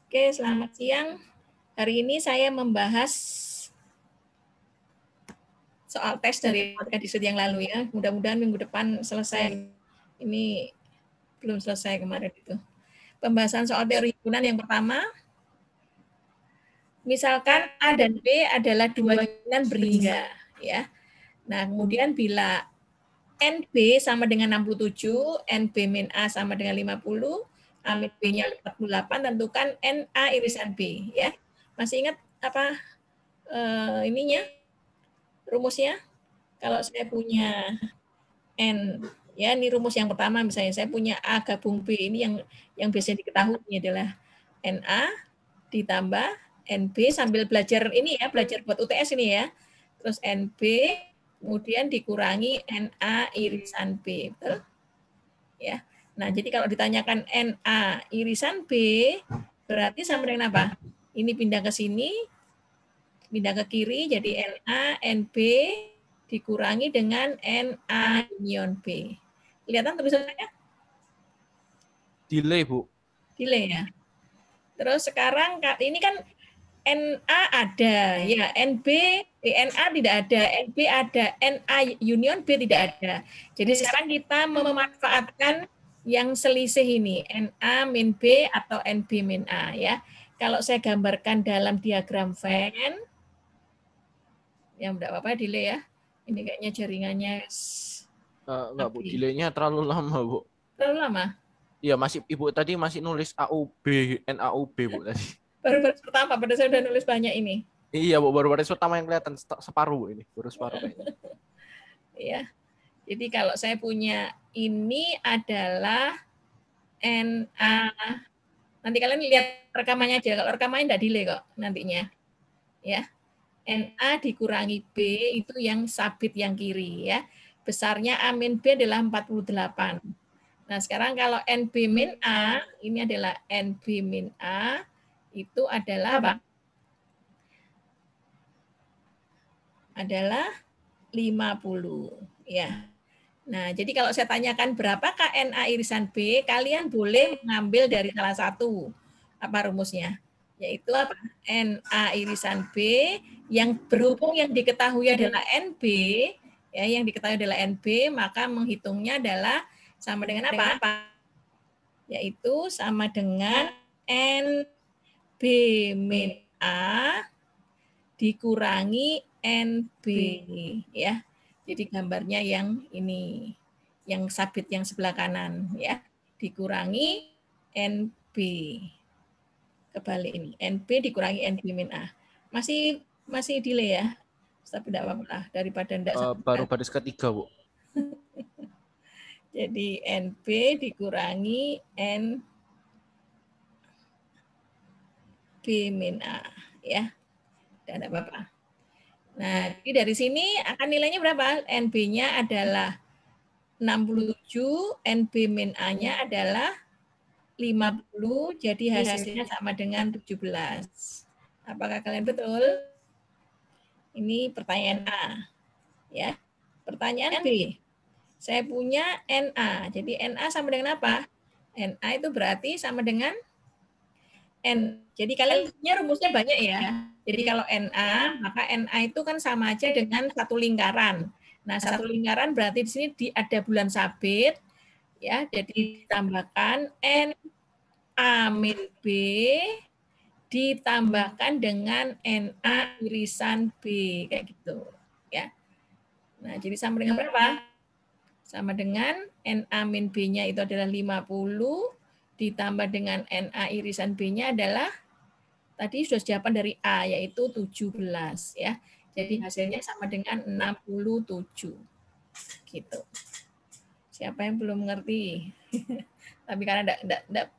Oke, selamat siang. Hari ini saya membahas soal tes dari episode yang lalu ya. Mudah-mudahan minggu depan selesai. Ini belum selesai kemarin itu. Pembahasan soal teori himpunan yang pertama, misalkan A dan B adalah dua himpunan berhingga, ya. Nah, kemudian bila NB sama dengan 67, NB min A sama dengan 50, A min B-nya 48, tentukan NA irisan B, ya. Masih ingat apa ininya? Rumusnya? Kalau saya punya N, ya ini rumus yang pertama misalnya saya punya A gabung B, ini yang biasanya diketahui ini adalah NA ditambah NB sambil belajar ini ya, belajar buat UTS ini ya. Terus NB kemudian dikurangi NA irisan B, betul? Ya. Nah, jadi kalau ditanyakan NA irisan B berarti sama dengan apa? Ini pindah ke sini, pindah ke kiri jadi NA NB dikurangi dengan NA union B. Kelihatan tulisannya? Delay, Bu. Delay ya. Terus sekarang ini kan NA ada, ya NB, NA tidak ada, NB ada, NA union B tidak ada. Jadi sekarang kita memanfaatkan yang selisih ini, NA min B atau NB min A ya. Kalau saya gambarkan dalam diagram Venn, ya enggak apa-apa delay ya. Ini kayaknya jaringannya Enggak, Bu. Delaynya terlalu lama, Bu. Terlalu lama? Iya, masih Ibu tadi masih nulis AUB, NAUB, Bu tadi. Baru baris pertama, pada saya udah nulis banyak ini. Iya, Bu, baru baris pertama yang kelihatan separuh, Bu, ini. Baru separuh kayaknya. Iya. Jadi kalau saya punya ini adalah NA. Nanti kalian lihat rekamannya aja. Kalau rekamannya enggak delay kok nantinya. Ya. NA dikurangi B itu yang sabit yang kiri ya. Besarnya A min B adalah 48. Nah, sekarang kalau NB min A, ini adalah NB min A, itu adalah apa? Adalah 50. Ya. Nah, jadi kalau saya tanyakan berapakah NA irisan B, kalian boleh mengambil dari salah satu. Apa rumusnya? Yaitu apa? NA irisan B yang berhubung yang diketahui adalah NB, ya, yang diketahui adalah NB, maka menghitungnya adalah sama dengan apa? Yaitu sama dengan NB min A dikurangi NB, ya. Jadi gambarnya yang ini, yang sabit yang sebelah kanan ya, dikurangi NB. Kebalik ini, NB dikurangi NB min A. Masih delay ya? Tapi tidak apa-apa daripada tidak baru baris ketiga, Bu. Jadi NB dikurangi NB min A ya. Tidak apa-apa. Nah, jadi dari sini akan nilainya berapa? NB-nya adalah 67, NB min A-nya adalah 50, jadi hasilnya sama dengan 17. Apakah kalian betul? Ini pertanyaan A. Ya. Pertanyaan B. Saya punya NA. Jadi NA sama dengan apa? NA itu berarti sama dengan N. Jadi kalian punya rumusnya banyak ya. Jadi kalau NA, maka NA itu kan sama aja dengan satu lingkaran. Nah, satu lingkaran berarti di sini ada bulan sabit, ya. Jadi ditambahkan NA min B ditambahkan dengan NA irisan B, kayak gitu. Ya. Nah, jadi sama dengan berapa? Sama dengan NA min B-nya itu adalah 50, ditambah dengan NA irisan B-nya adalah tadi sudah jawaban dari A, yaitu 17 ya. Jadi hasilnya sama dengan 67. Gitu. Siapa yang belum mengerti? Tapi karena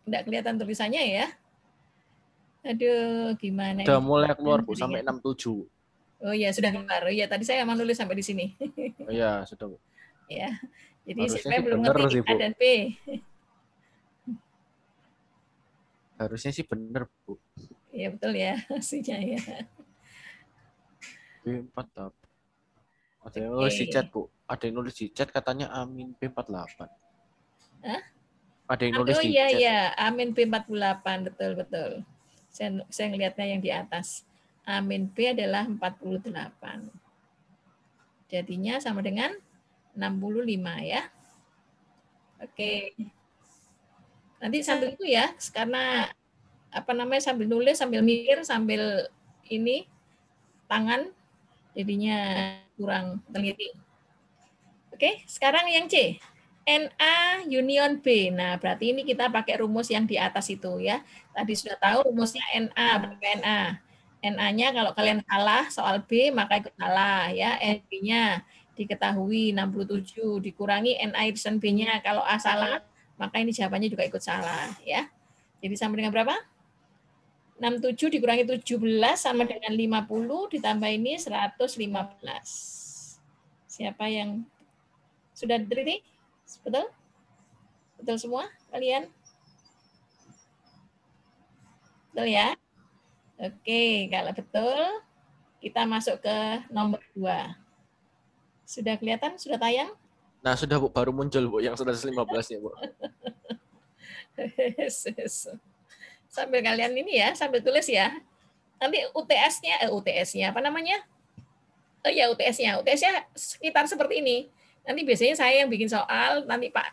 enggak kelihatan tulisannya ya. Aduh, gimana Udah ini? mulai keluar, Bu, sampai 67. Oh iya, sudah keluar. Oh iya, tadi saya emang nulis sampai di sini. Iya, sudah, Bu. Ya. Jadi Harusnya siapa yang sih belum bener ngerti sih, A Bu. dan B? Harusnya sih bener, Bu. Iya betul ya, hasilnya ya. B48. Ada yang nulis di chat, Bu. Ada yang nulis di chat katanya Amin B48. Hah? Ada yang nulis Oh di iya chat. iya, Amin B48, betul betul. Saya ngelihatnya yang di atas. A min B adalah 48. Jadinya sama dengan 65 ya. Oke. Nanti sambil itu ya, karena sambil nulis, sambil mikir, sambil ini tangan jadinya kurang teliti. Oke, sekarang yang C. NA union B. Nah, berarti ini kita pakai rumus yang di atas itu ya. Tadi sudah tahu rumusnya NA, berapa NA. NA-nya kalau kalian salah soal B, maka ikut salah ya. NB-nya diketahui 67, dikurangi NA irisan B-nya. Kalau A salah, maka ini jawabannya juga ikut salah ya. Jadi sama dengan berapa? 67 dikurangi 17 sama dengan 50, ditambah ini 115. Siapa yang sudah diteliti? Betul? Betul semua kalian? Betul ya? Oke, kalau betul, kita masuk ke nomor 2. Sudah kelihatan? Sudah tayang? Nah, sudah Bu, baru muncul Bu yang 115-nya Bu. Sambil kalian ini ya, sambil tulis ya. Nanti UTS-nya apa namanya? Oh ya, UTS-nya sekitar seperti ini. Nanti biasanya saya yang bikin soal, nanti Pak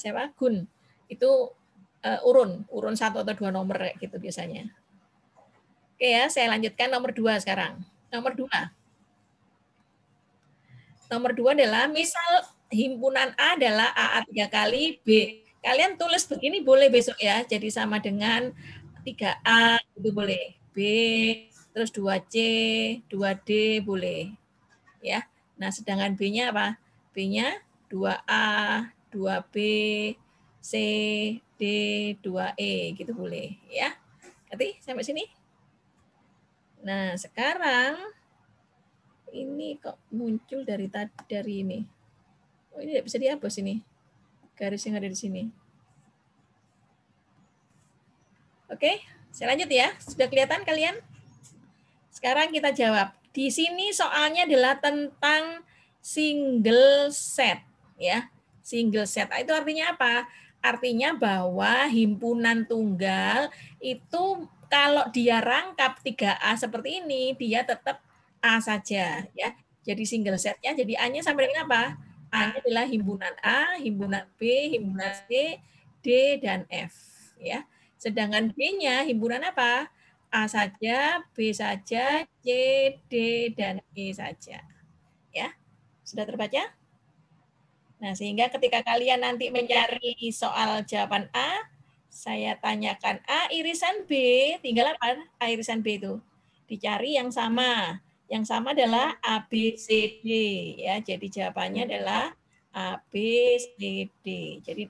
siapa? Gun. Itu urun 1 atau 2 nomor kayak gitu biasanya. Oke ya, saya lanjutkan nomor 2 sekarang. Nomor 2. Nomor 2 adalah misal himpunan A adalah AA 3 kali B. Kalian tulis begini boleh besok ya. Jadi sama dengan 3A itu boleh. B, terus 2C, 2D boleh. Ya. Nah, sedangkan B-nya apa? B-nya 2A, 2B, C, D, 2E gitu boleh ya. Ngerti sampai sini? Nah, sekarang ini kok muncul dari ini. Oh, ini tidak bisa dihapus ini. Garis yang ada di sini. Oke, saya lanjut ya. Sudah kelihatan kalian? Sekarang kita jawab. Di sini soalnya adalah tentang single set ya. Single set. Itu artinya apa? Artinya bahwa himpunan tunggal itu kalau dia rangkap 3A seperti ini, dia tetap A saja ya. Jadi single setnya jadi A-nya sampai dengan apa? A-nya adalah himpunan A, himpunan B, himpunan C, D dan F ya. Sedangkan B-nya himpunan apa? A saja, B saja, C, D dan E saja. Ya. Sudah terbaca? Nah, sehingga ketika kalian nanti mencari soal jawaban A, saya tanyakan A irisan B, tinggal apa? A irisan B itu. Dicari yang sama. Yang sama adalah A, B, C, D. Ya, jadi jawabannya adalah A, B, C, D. Jadi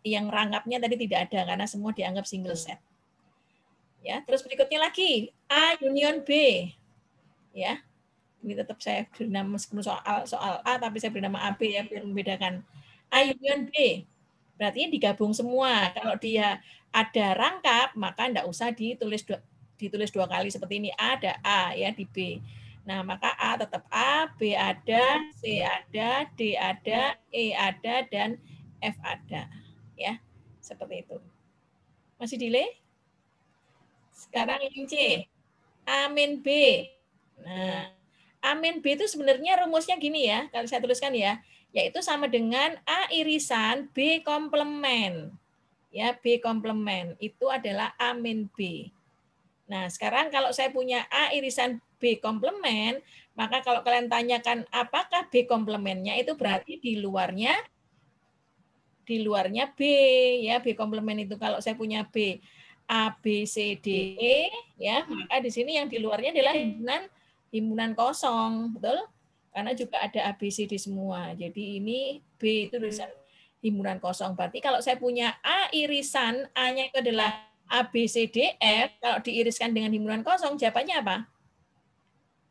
yang rangkapnya tadi tidak ada karena semua dianggap single set. Ya, terus berikutnya lagi A union B. Ya. Ini tetap saya beri nama meskipun soal A, tapi saya beri nama AB ya, biar membedakan. A union B, berarti digabung semua. Kalau dia ada rangkap, maka tidak usah ditulis dua kali seperti ini. A ada A ya di B. Nah, maka A tetap A, B ada, C ada, D ada, E ada, dan F ada. Ya, seperti itu. Masih delay? Sekarang yang C. A min B. Nah, A min B itu sebenarnya rumusnya gini ya, kalau saya tuliskan ya, yaitu sama dengan A irisan B komplement. Ya, B komplement itu adalah A min B. Nah, sekarang kalau saya punya A irisan B komplement, maka kalau kalian tanyakan apakah B komplementnya, itu berarti di luarnya B ya, B komplement itu kalau saya punya B A, B, C, D, E ya, maka di sini yang di luarnya adalah himpunan kosong, betul? Karena juga ada A, B, C, D semua. Jadi ini B itu tulisan himpunan kosong. Berarti kalau saya punya A irisan, A-nya itu adalah A, B, C, D, F, kalau diiriskan dengan himpunan kosong, jawabannya apa?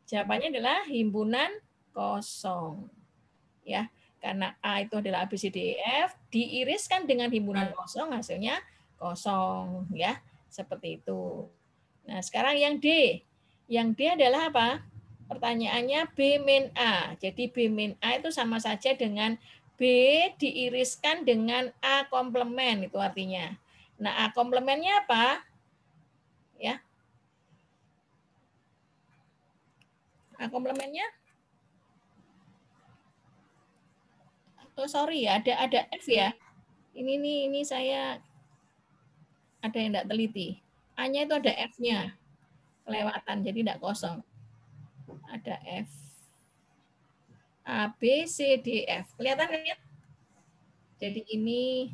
Jawabannya adalah himpunan kosong. Ya, karena A itu adalah A, B, C, D, E, F, diiriskan dengan himpunan kosong, hasilnya kosong. Ya, seperti itu. Nah, sekarang yang D. Yang D adalah apa? Pertanyaannya B min A. Jadi B min A itu sama saja dengan B diiriskan dengan A komplement, itu artinya. Nah, A komplemennya apa? Ya. A komplemennya? Oh, sorry ya, ada F ya. Ini saya ada yang tidak teliti. A-nya itu ada F-nya. Kelewatan, jadi tidak kosong. Ada F. A, B, C, D, F. Kelihatan kan ya? Jadi ini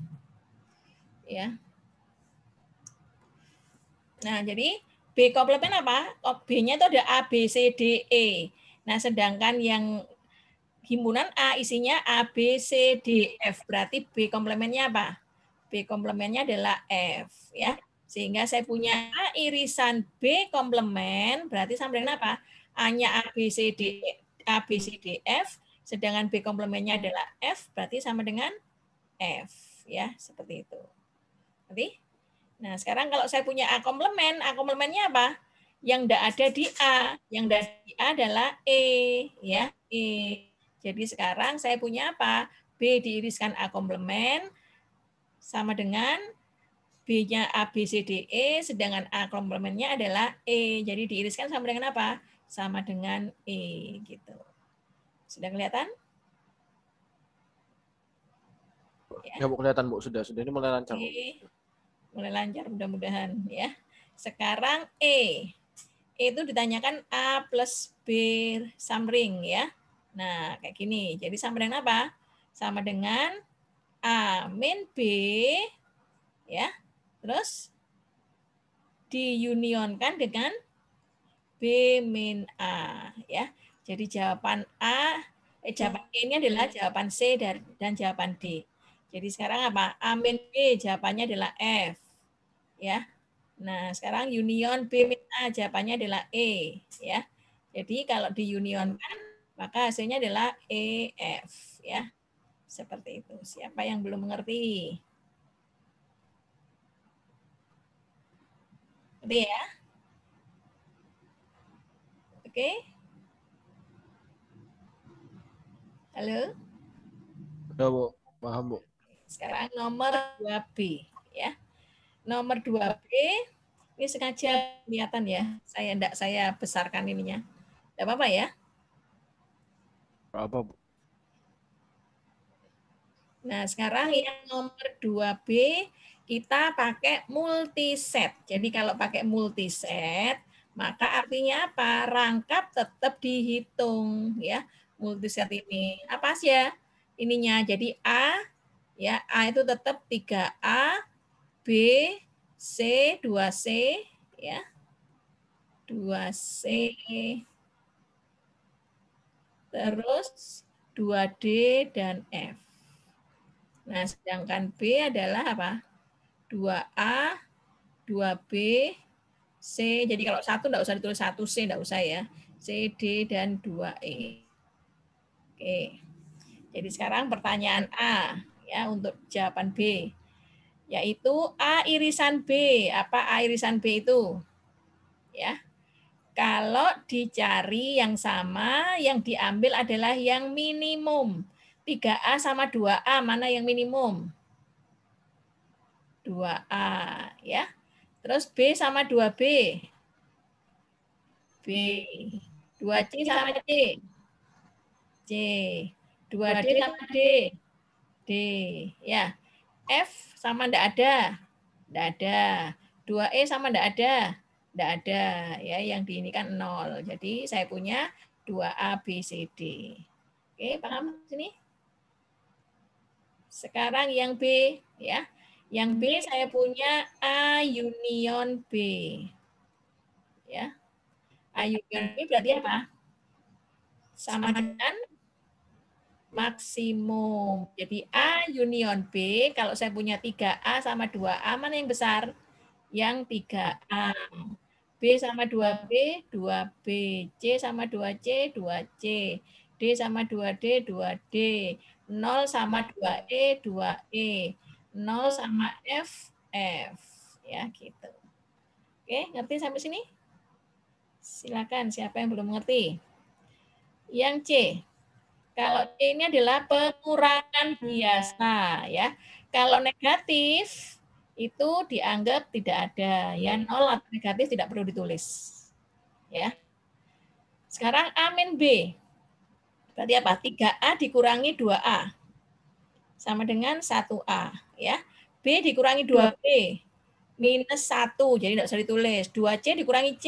ya. Nah, jadi B komplemen apa? B-nya itu ada A, B, C, D, E. Nah, sedangkan yang himpunan A isinya A, B, C, D, F. Berarti B komplemennya apa? B komplemennya adalah F. Ya. Sehingga saya punya A irisan B komplemen, berarti sama dengan apa? A-nya A, B, C, D, A, B, C, D, F. Sedangkan B komplemennya adalah F, berarti sama dengan F. Ya, seperti itu. Nanti? Nah, sekarang kalau saya punya A komplemennya apa? Yang tidak ada di A. Yang tidak ada di A adalah E. Ya, E. Jadi sekarang saya punya apa? B diiriskan A komplemen sama dengan B-nya A, B, C, D, E, sedangkan A komplemennya adalah E. Jadi diiriskan sama dengan apa? Sama dengan E. Gitu. Sudah kelihatan? Ya, Bu, kelihatan, Bu. Sudah ini mulai lancar. Oke. Mulai lancar mudah-mudahan ya. Sekarang E. E itu ditanyakan A plus B samring ya. Nah, kayak gini. Jadi sama dengan apa? Sama dengan A min B ya. Terus diunionkan dengan B min A ya. Jadi jawaban jawaban E ini adalah jawaban C dan jawaban D. Jadi sekarang apa? A min B jawabannya adalah F ya. Nah, sekarang union B min A jawabannya adalah E ya. Jadi kalau diunionkan maka hasilnya adalah EF ya. Seperti itu. Siapa yang belum mengerti? Ngerti ya? Oke. Halo? Ya, Bu. Paham, Bu. Sekarang nomor 2B ya. Nomor 2B ini sengaja kelihatan ya. Saya besarkan ininya. Tidak apa-apa ya. Apa, Bu? Nah, sekarang yang nomor 2B kita pakai multiset. Jadi kalau pakai multiset, maka artinya apa? Rangkap tetap dihitung ya. Multiset ini apa sih ya? Ininya jadi A ya, A itu tetap 3A, B, C, 2C ya. 2C terus 2D dan F. Nah, sedangkan B adalah apa? 2A, 2B, C. Jadi kalau satu enggak usah ditulis 1C, enggak usah ya. C, D, dan 2E. Oke. Jadi sekarang pertanyaan A ya untuk jawaban B. Yaitu A irisan B. Apa A irisan B itu? Ya. Kalau dicari yang sama, yang diambil adalah yang minimum. 3A sama 2A, mana yang minimum? 2A, ya. Terus B sama 2B. B. 2C sama C. C. 2D sama D. D. Ya. F sama enggak ada. Enggak ada. 2E sama enggak ada. Enggak ada. Ya, yang di ini kan 0. Jadi saya punya 2A, B, C, D. Oke, paham sini? Sekarang yang B, ya. Yang B saya punya A union B. Ya. A union B berarti apa? Sama dengan maksimum. Jadi A union B, kalau saya punya 3A sama 2A, mana yang besar? Yang 3A. B sama 2B, 2B. C sama 2C, 2C. D sama 2D, 2D. 0 sama 2E, 2E. 0 sama F, F. Ya, gitu. Oke, ngerti sampai sini? Silakan, siapa yang belum mengerti? Yang C. Kalau C ini adalah pengurangan biasa ya. Kalau negatif itu dianggap tidak ada. Ya, 0 atau negatif tidak perlu ditulis. Ya. Sekarang A min B. Berarti apa? 3A dikurangi 2A. Sama dengan 1A. Ya. B dikurangi 2B. Minus 1. Jadi tidak usah ditulis. 2C dikurangi C.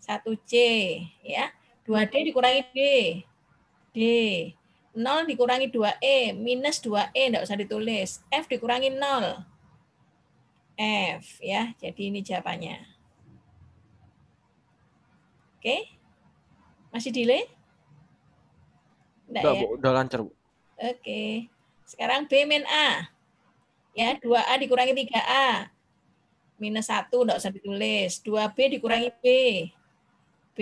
1C. Ya. 2D dikurangi D. D. 0 dikurangi 2E. Minus 2E. Tidak usah ditulis. F dikurangi 0. F. Ya. Jadi ini jawabannya. Oke. Masih delay? Enggak, ya? Bu. Udah lancar, Bu. Oke. Sekarang B min A. Ya, 2A dikurangi 3A. Minus 1, enggak usah ditulis. 2B dikurangi B. B.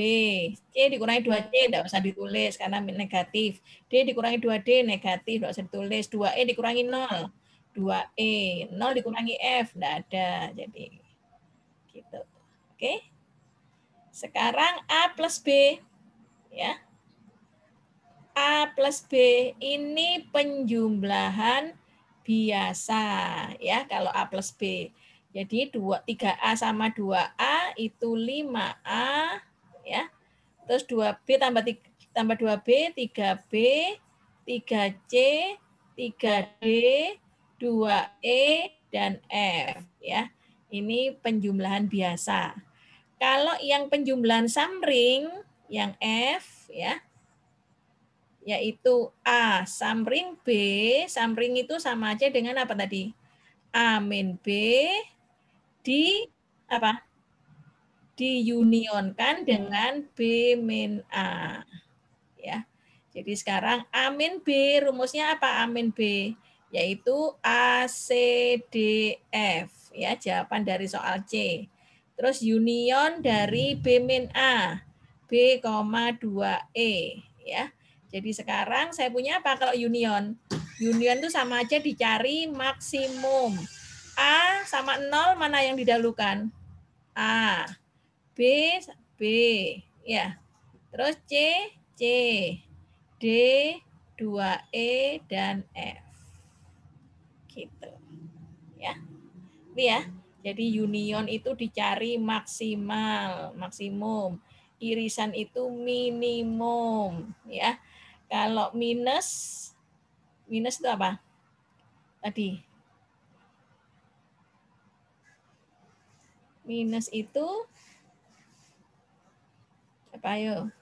C dikurangi 2C, enggak usah ditulis karena negatif. D dikurangi 2D, negatif, enggak usah ditulis. 2E dikurangi 0. 2E. 0 dikurangi F, enggak ada. Jadi, gitu. Oke. Sekarang A plus B. Ya. A plus B ini penjumlahan biasa ya kalau A plus B. Jadi 3A sama 2A itu 5A ya. Terus 2B tambah 2B, 3B, 3C, 3D, 2E dan F ya. Ini penjumlahan biasa. Kalau yang penjumlahan samring yang F ya, yaitu A samring B, samring itu sama aja dengan apa tadi? A min B di apa? Diunionkan dengan B min A. Ya. Jadi sekarang A min B, rumusnya apa A min B? Yaitu A, C, D, F. Ya, jawaban dari soal C. Terus union dari B min A. B, 2E. Ya. Jadi sekarang saya punya apa kalau union? Union itu sama aja dicari maksimum. A sama 0 mana yang didahulukan? A. B, B. Ya. Terus C, C. D, 2E, dan F. Gitu. Ya. Ini ya. Jadi union itu dicari maksimal, maksimum. Irisan itu minimum, ya. Kalau minus itu apa? Tadi. Minus itu apa ayo?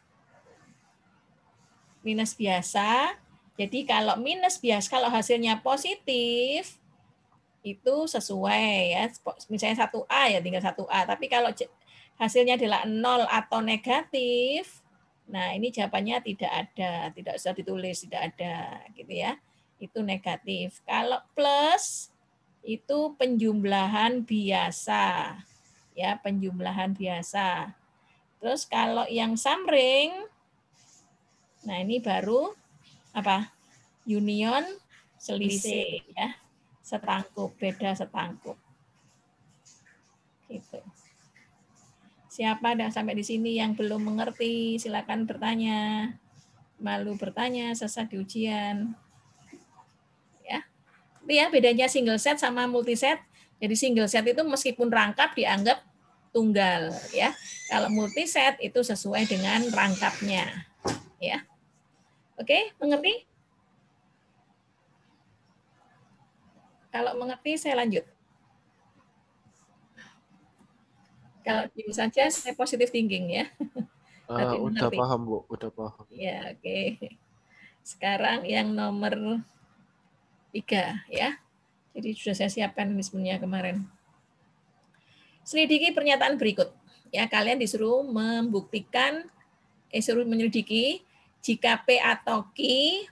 Minus biasa. Jadi kalau minus biasa, kalau hasilnya positif, itu sesuai ya. Misalnya 1A ya tinggal 1A. Tapi kalau hasilnya adalah 0 atau negatif, nah ini jawabannya tidak ada, tidak usah ditulis, tidak ada gitu ya. Itu negatif. Kalau plus itu penjumlahan biasa. Ya, penjumlahan biasa. Terus kalau yang samring, nah ini baru apa? Union selisih ya. Setangkup, beda setangkup. Gitu. Siapa yang sampai di sini yang belum mengerti, silakan bertanya. Malu bertanya, sesat di ujian. Ya. Itu ya bedanya single set sama multi set. Jadi single set itu meskipun rangkap dianggap tunggal ya. Kalau multi set itu sesuai dengan rangkapnya. Ya. Oke, mengerti? Kalau mengerti saya lanjut. Kalau diem saja saya positive thinking ya. Udah paham, Bu. Udah paham. Ya, oke. Sekarang yang nomor 3 ya. Jadi sudah saya siapkan ini sebenarnya kemarin. Selidiki pernyataan berikut. Ya, kalian disuruh membuktikan suruh menyelidiki jika P atau Q,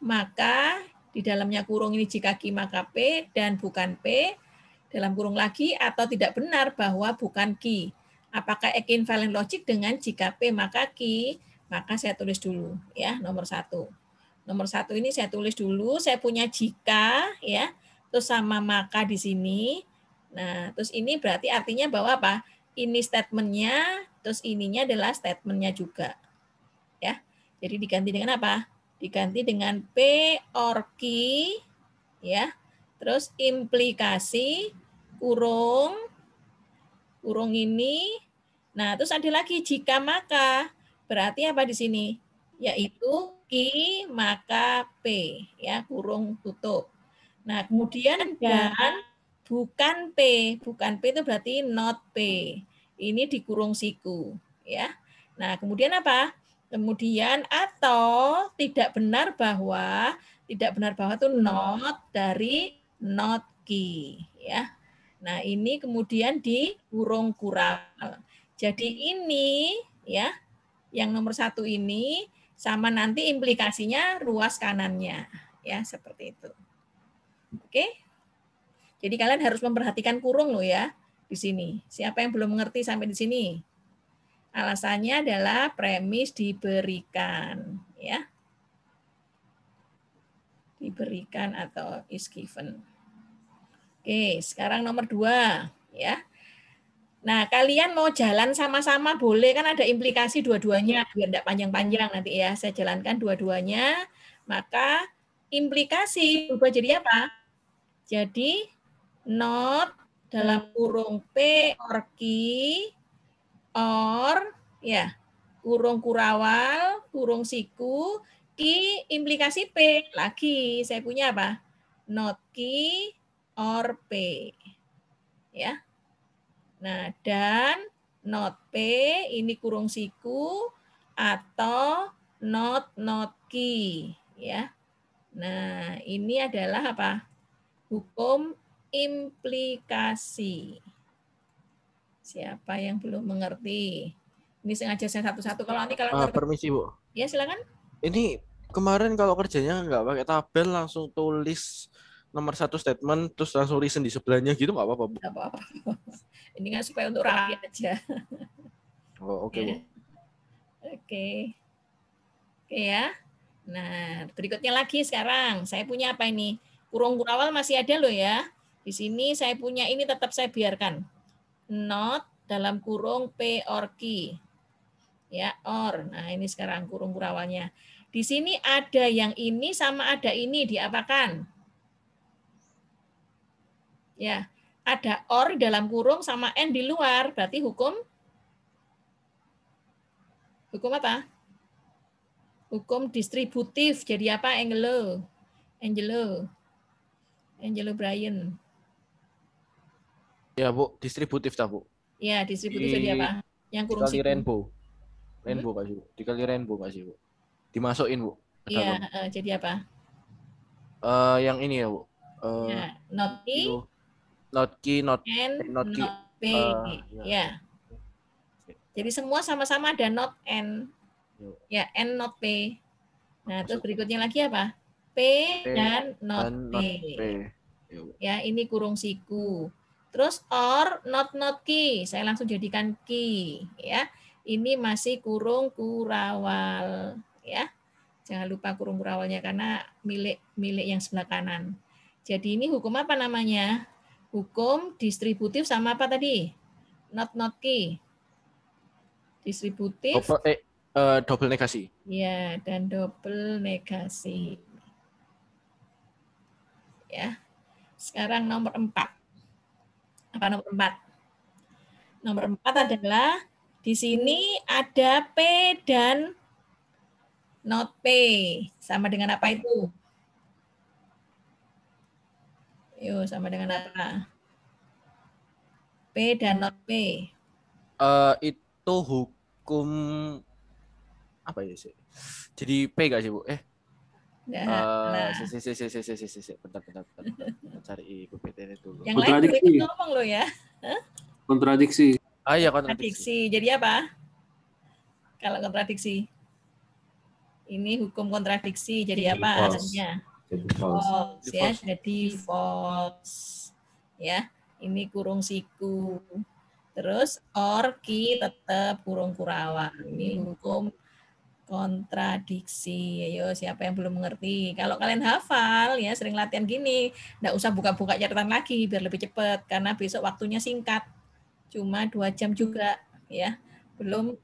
maka di dalamnya kurung ini jika Q maka P dan bukan P, dalam kurung lagi atau tidak benar bahwa bukan Q. Apakah equivalent logic dengan jika P maka Q? Maka saya tulis dulu ya, nomor 1. Nomor 1 ini saya tulis dulu, saya punya jika ya, terus sama maka di sini. Nah, terus ini berarti artinya bahwa apa? Ini statementnya, terus ininya adalah statementnya juga. Ya, jadi diganti dengan apa? Diganti dengan P or Q, ya. Terus implikasi kurung ini. Nah, terus ada lagi jika maka. Berarti apa di sini? Yaitu Ki maka P, ya, kurung tutup. Nah, kemudian dan bukan P. Bukan P itu berarti not P. Ini dikurung siku, ya. Nah, kemudian apa? Kemudian atau tidak benar bahwa itu not dari not Ki, ya. Nah, ini kemudian dikurung kural. Jadi ini, ya, yang nomor 1 ini sama nanti implikasinya ruas kanannya, ya, seperti itu. Oke? Jadi kalian harus memperhatikan kurung loh ya di sini. Siapa yang belum mengerti sampai di sini? Alasannya adalah premis diberikan, ya. Diberikan atau is given. Oke, sekarang nomor 2, ya. Nah, kalian mau jalan sama-sama boleh, kan ada implikasi dua-duanya, biar tidak panjang-panjang nanti ya. Saya jalankan dua-duanya, maka implikasi berubah jadi apa? Jadi not dalam kurung P or Q or ya kurung kurawal, kurung siku, Q implikasi P. Lagi saya punya apa? Not Q or P. Ya. Nah, dan not P ini kurung siku atau not Q, ya. Nah, ini adalah apa? Hukum implikasi. Siapa yang belum mengerti? Ini sengaja saya satu-satu. Kalau nanti kalau permisi, Bu. Ya, silakan. Ini kemarin kalau kerjanya nggak pakai tabel, langsung tulis nomor 1 statement, terus langsung reason di sebelahnya gitu, nggak apa-apa, Bu? Nggak apa-apa. Ini kan supaya untuk rapi aja. Oh, oke, Bu. Oke. Oke ya. Nah, berikutnya lagi sekarang. Saya punya apa ini? Kurung kurawal masih ada loh ya. Di sini saya punya ini tetap saya biarkan. Not dalam kurung P or Q. Ya, or. Nah, ini sekarang kurung kurawalnya. Di sini ada yang ini sama ada ini diapakan? Ya, ada or dalam kurung sama n di luar, berarti hukum apa? Hukum distributif. Jadi apa, Angelo Brian? Ya, Bu, distributif tak, Bu? Ya, distributif jadi apa? Yang kurung dikali siku. Rainbow nggak sih, Bu? Dikali rainbow nggak sih, Bu? Dimasukin, Bu, ke dalam. Iya, jadi apa? Yang ini ya, Bu. Ya, not Q, Not key, not N, not key. not P. Ya. Jadi semua sama-sama ada not N. Ya, N not P. Nah, terus berikutnya lagi apa? P dan not P. Ya, ini kurung siku. Terus or not Q. Saya langsung jadikan Q, ya. Ini masih kurung kurawal, ya. Jangan lupa kurung kurawalnya karena milik yang sebelah kanan. Jadi ini hukum apa namanya? Hukum distributif sama apa tadi? Not Q. Distributif. Double negasi. Ya, dan double negasi. Ya. Sekarang nomor 4. Apa nomor 4? Nomor 4 adalah di sini ada P dan not P. Sama dengan apa itu? Yuk, sama dengan apa? P dan not P. Itu hukum apa ya sih? Jadi P gak sih, Bu? Bentar. Cari Ibu PTN dulu. Yang lain ngomong lo ya. Kontradiksi. Iya, kontradiksi. Jadi apa? Kalau kontradiksi? Ini hukum kontradiksi. Jadi apa hasilnya? Jadi false. Ya, jadi false. Ya, ini kurung siku. Terus or Q tetap kurung kurawal. Ini hukum kontradiksi. Ayo, siapa yang belum mengerti? Kalau kalian hafal, ya sering latihan gini, nggak usah buka-buka catatan lagi biar lebih cepat, karena besok waktunya singkat, cuma 2 jam juga, ya. Belum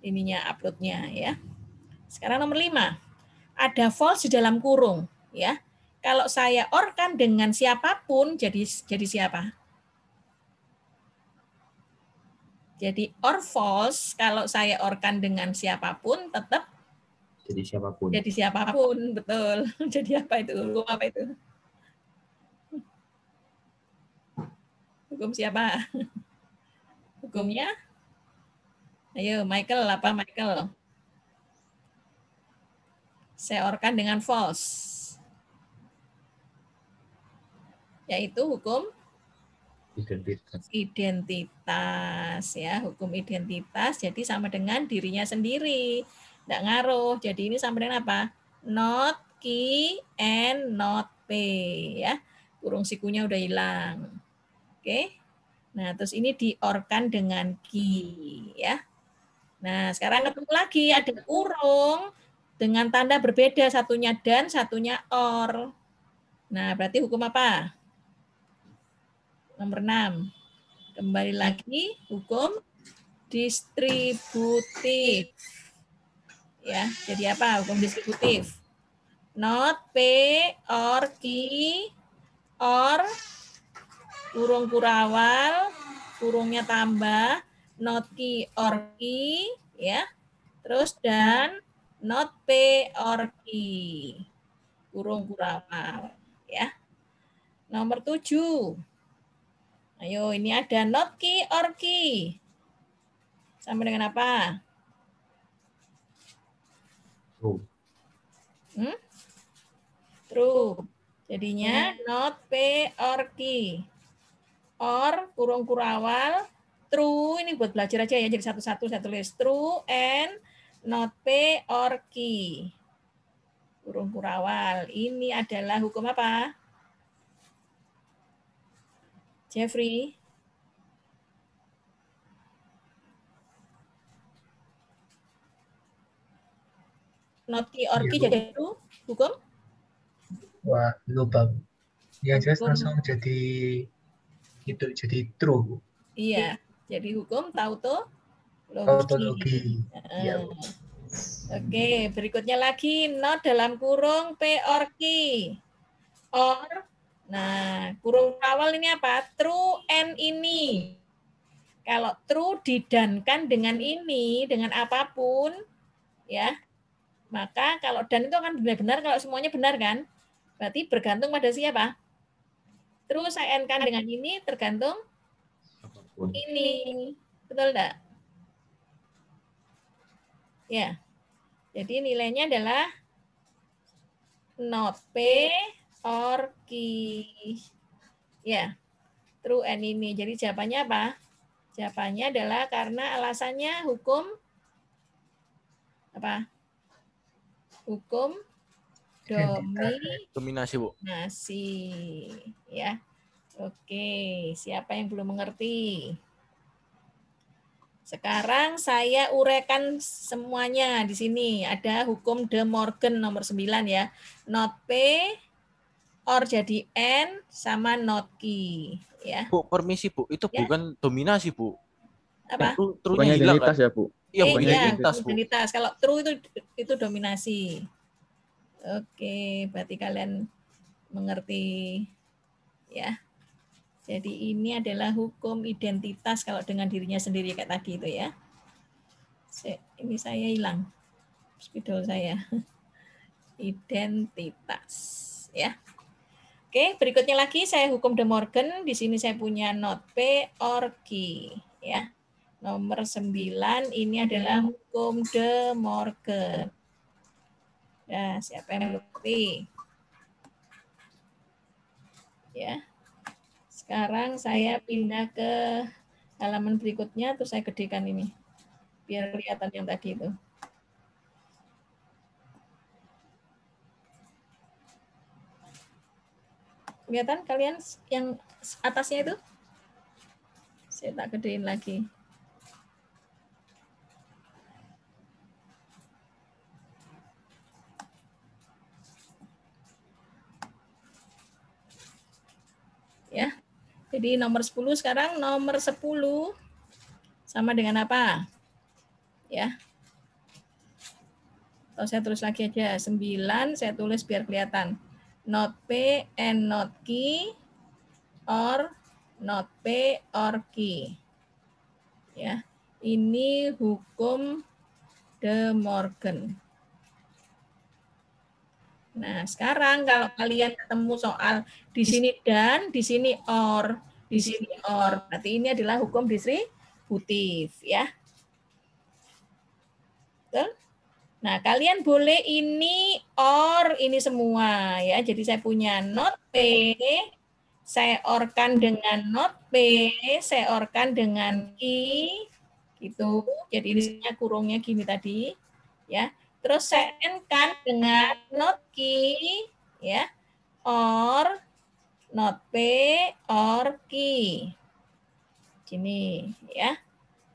ininya uploadnya, ya. Sekarang nomor 5, ada false di dalam kurung, ya. Kalau saya or kan dengan siapapun, jadi siapa? Jadi or false kalau saya orkan dengan siapapun tetap Jadi siapapun. jadi siapapun, betul. Jadi apa itu? Hukum apa itu? Hukum siapa? Hukumnya? Ayo, Michael, apa Michael? Saya orkan dengan false. Yaitu hukum identitas ya, hukum identitas. Jadi sama dengan dirinya sendiri. Enggak ngaruh. Jadi ini sama dengan apa? Not Q and not P ya. Kurung sikunya udah hilang. Oke. Nah, terus ini diorkan dengan Q ya. Nah, sekarang ketemu lagi ada kurung dengan tanda berbeda, satunya dan, satunya or. Nah, berarti hukum apa? Nomor 6. Kembali lagi hukum distributif. Ya, jadi apa hukum distributif? Not P or Q or kurung kurawal, kurungnya tambah, not Q or Q, ya. Terus dan not P or Q, kurung kurawal, ya. Nomor 7. Ayo, ini ada not Q or Q. Sama dengan apa? True. True. Jadinya not P or Q. Or kurung kurawal, true, ini buat belajar aja ya, jadi satu-satu saya tulis true and not P or Q. Kurung kurawal. Ini adalah hukum apa? Jeffrey. Not Q or Q jadi true, hukum? Wah, lupa. Yang jelas langsung jadi itu jadi true. Iya, jadi hukum tautologi. Tautologi. Ya. Oke, berikutnya lagi not dalam kurung P or Q. Or, nah kurung awal ini apa? True and ini. Kalau true didankan dengan ini, dengan apapun, ya, maka kalau dan itu akan benar-benar kalau semuanya benar kan? Berarti bergantung pada siapa? True saya n-kan dengan ini tergantung Apapun. ini. Betul enggak? Ya. Jadi nilainya adalah not P or Q. Ya. True and ini. Jadi jawabannya apa? Jawabannya adalah karena alasannya hukum apa? Hukum Dominasi, Bu. Ya. Oke, siapa yang belum mengerti? Sekarang saya uraikan semuanya di sini. Ada hukum De Morgan nomor 9 ya. Not P or jadi N sama not Q ya. Bu, permisi, Bu. Itu Ya. bukan dominasi, Bu. Apa? True-nya hilang kan? identitas ya, Bu. Iya, bukan Iya, identitas, Bu. identitas. Kalau true itu dominasi. Oke, berarti kalian mengerti ya. Jadi ini adalah hukum identitas kalau dengan dirinya sendiri kayak tadi itu ya. Ini saya hilang spidol saya. Identitas ya. Oke, berikutnya lagi saya hukum De Morgan. Di sini saya punya not P or Q ya. Nomor 9 ini adalah hukum De Morgan. Ya, siapa yang mengerti? Ya. Sekarang saya pindah ke halaman berikutnya, terus saya gedekan ini. Biar kelihatan yang tadi itu. Kelihatan kalian yang atasnya itu? Saya tak gedein lagi. Ya. Jadi nomor 10 sekarang nomor 10 sama dengan apa? Ya. Atau saya tulis lagi aja 9, saya tulis biar kelihatan. Not P and not Q or not P or Q. Ya, ini hukum De Morgan. Nah, sekarang kalau kalian ketemu soal di sini dan, di sini or, di sini or, berarti ini adalah hukum distributif, ya. Betul? Nah, kalian boleh ini or ini semua, ya. Jadi saya punya not P, saya orkan dengan not P, saya orkan dengan Q, gitu. Jadi ini kurungnya gini tadi, ya. Terus saya n-kan dengan not Q, ya, or not P, or Q. Gini, ya.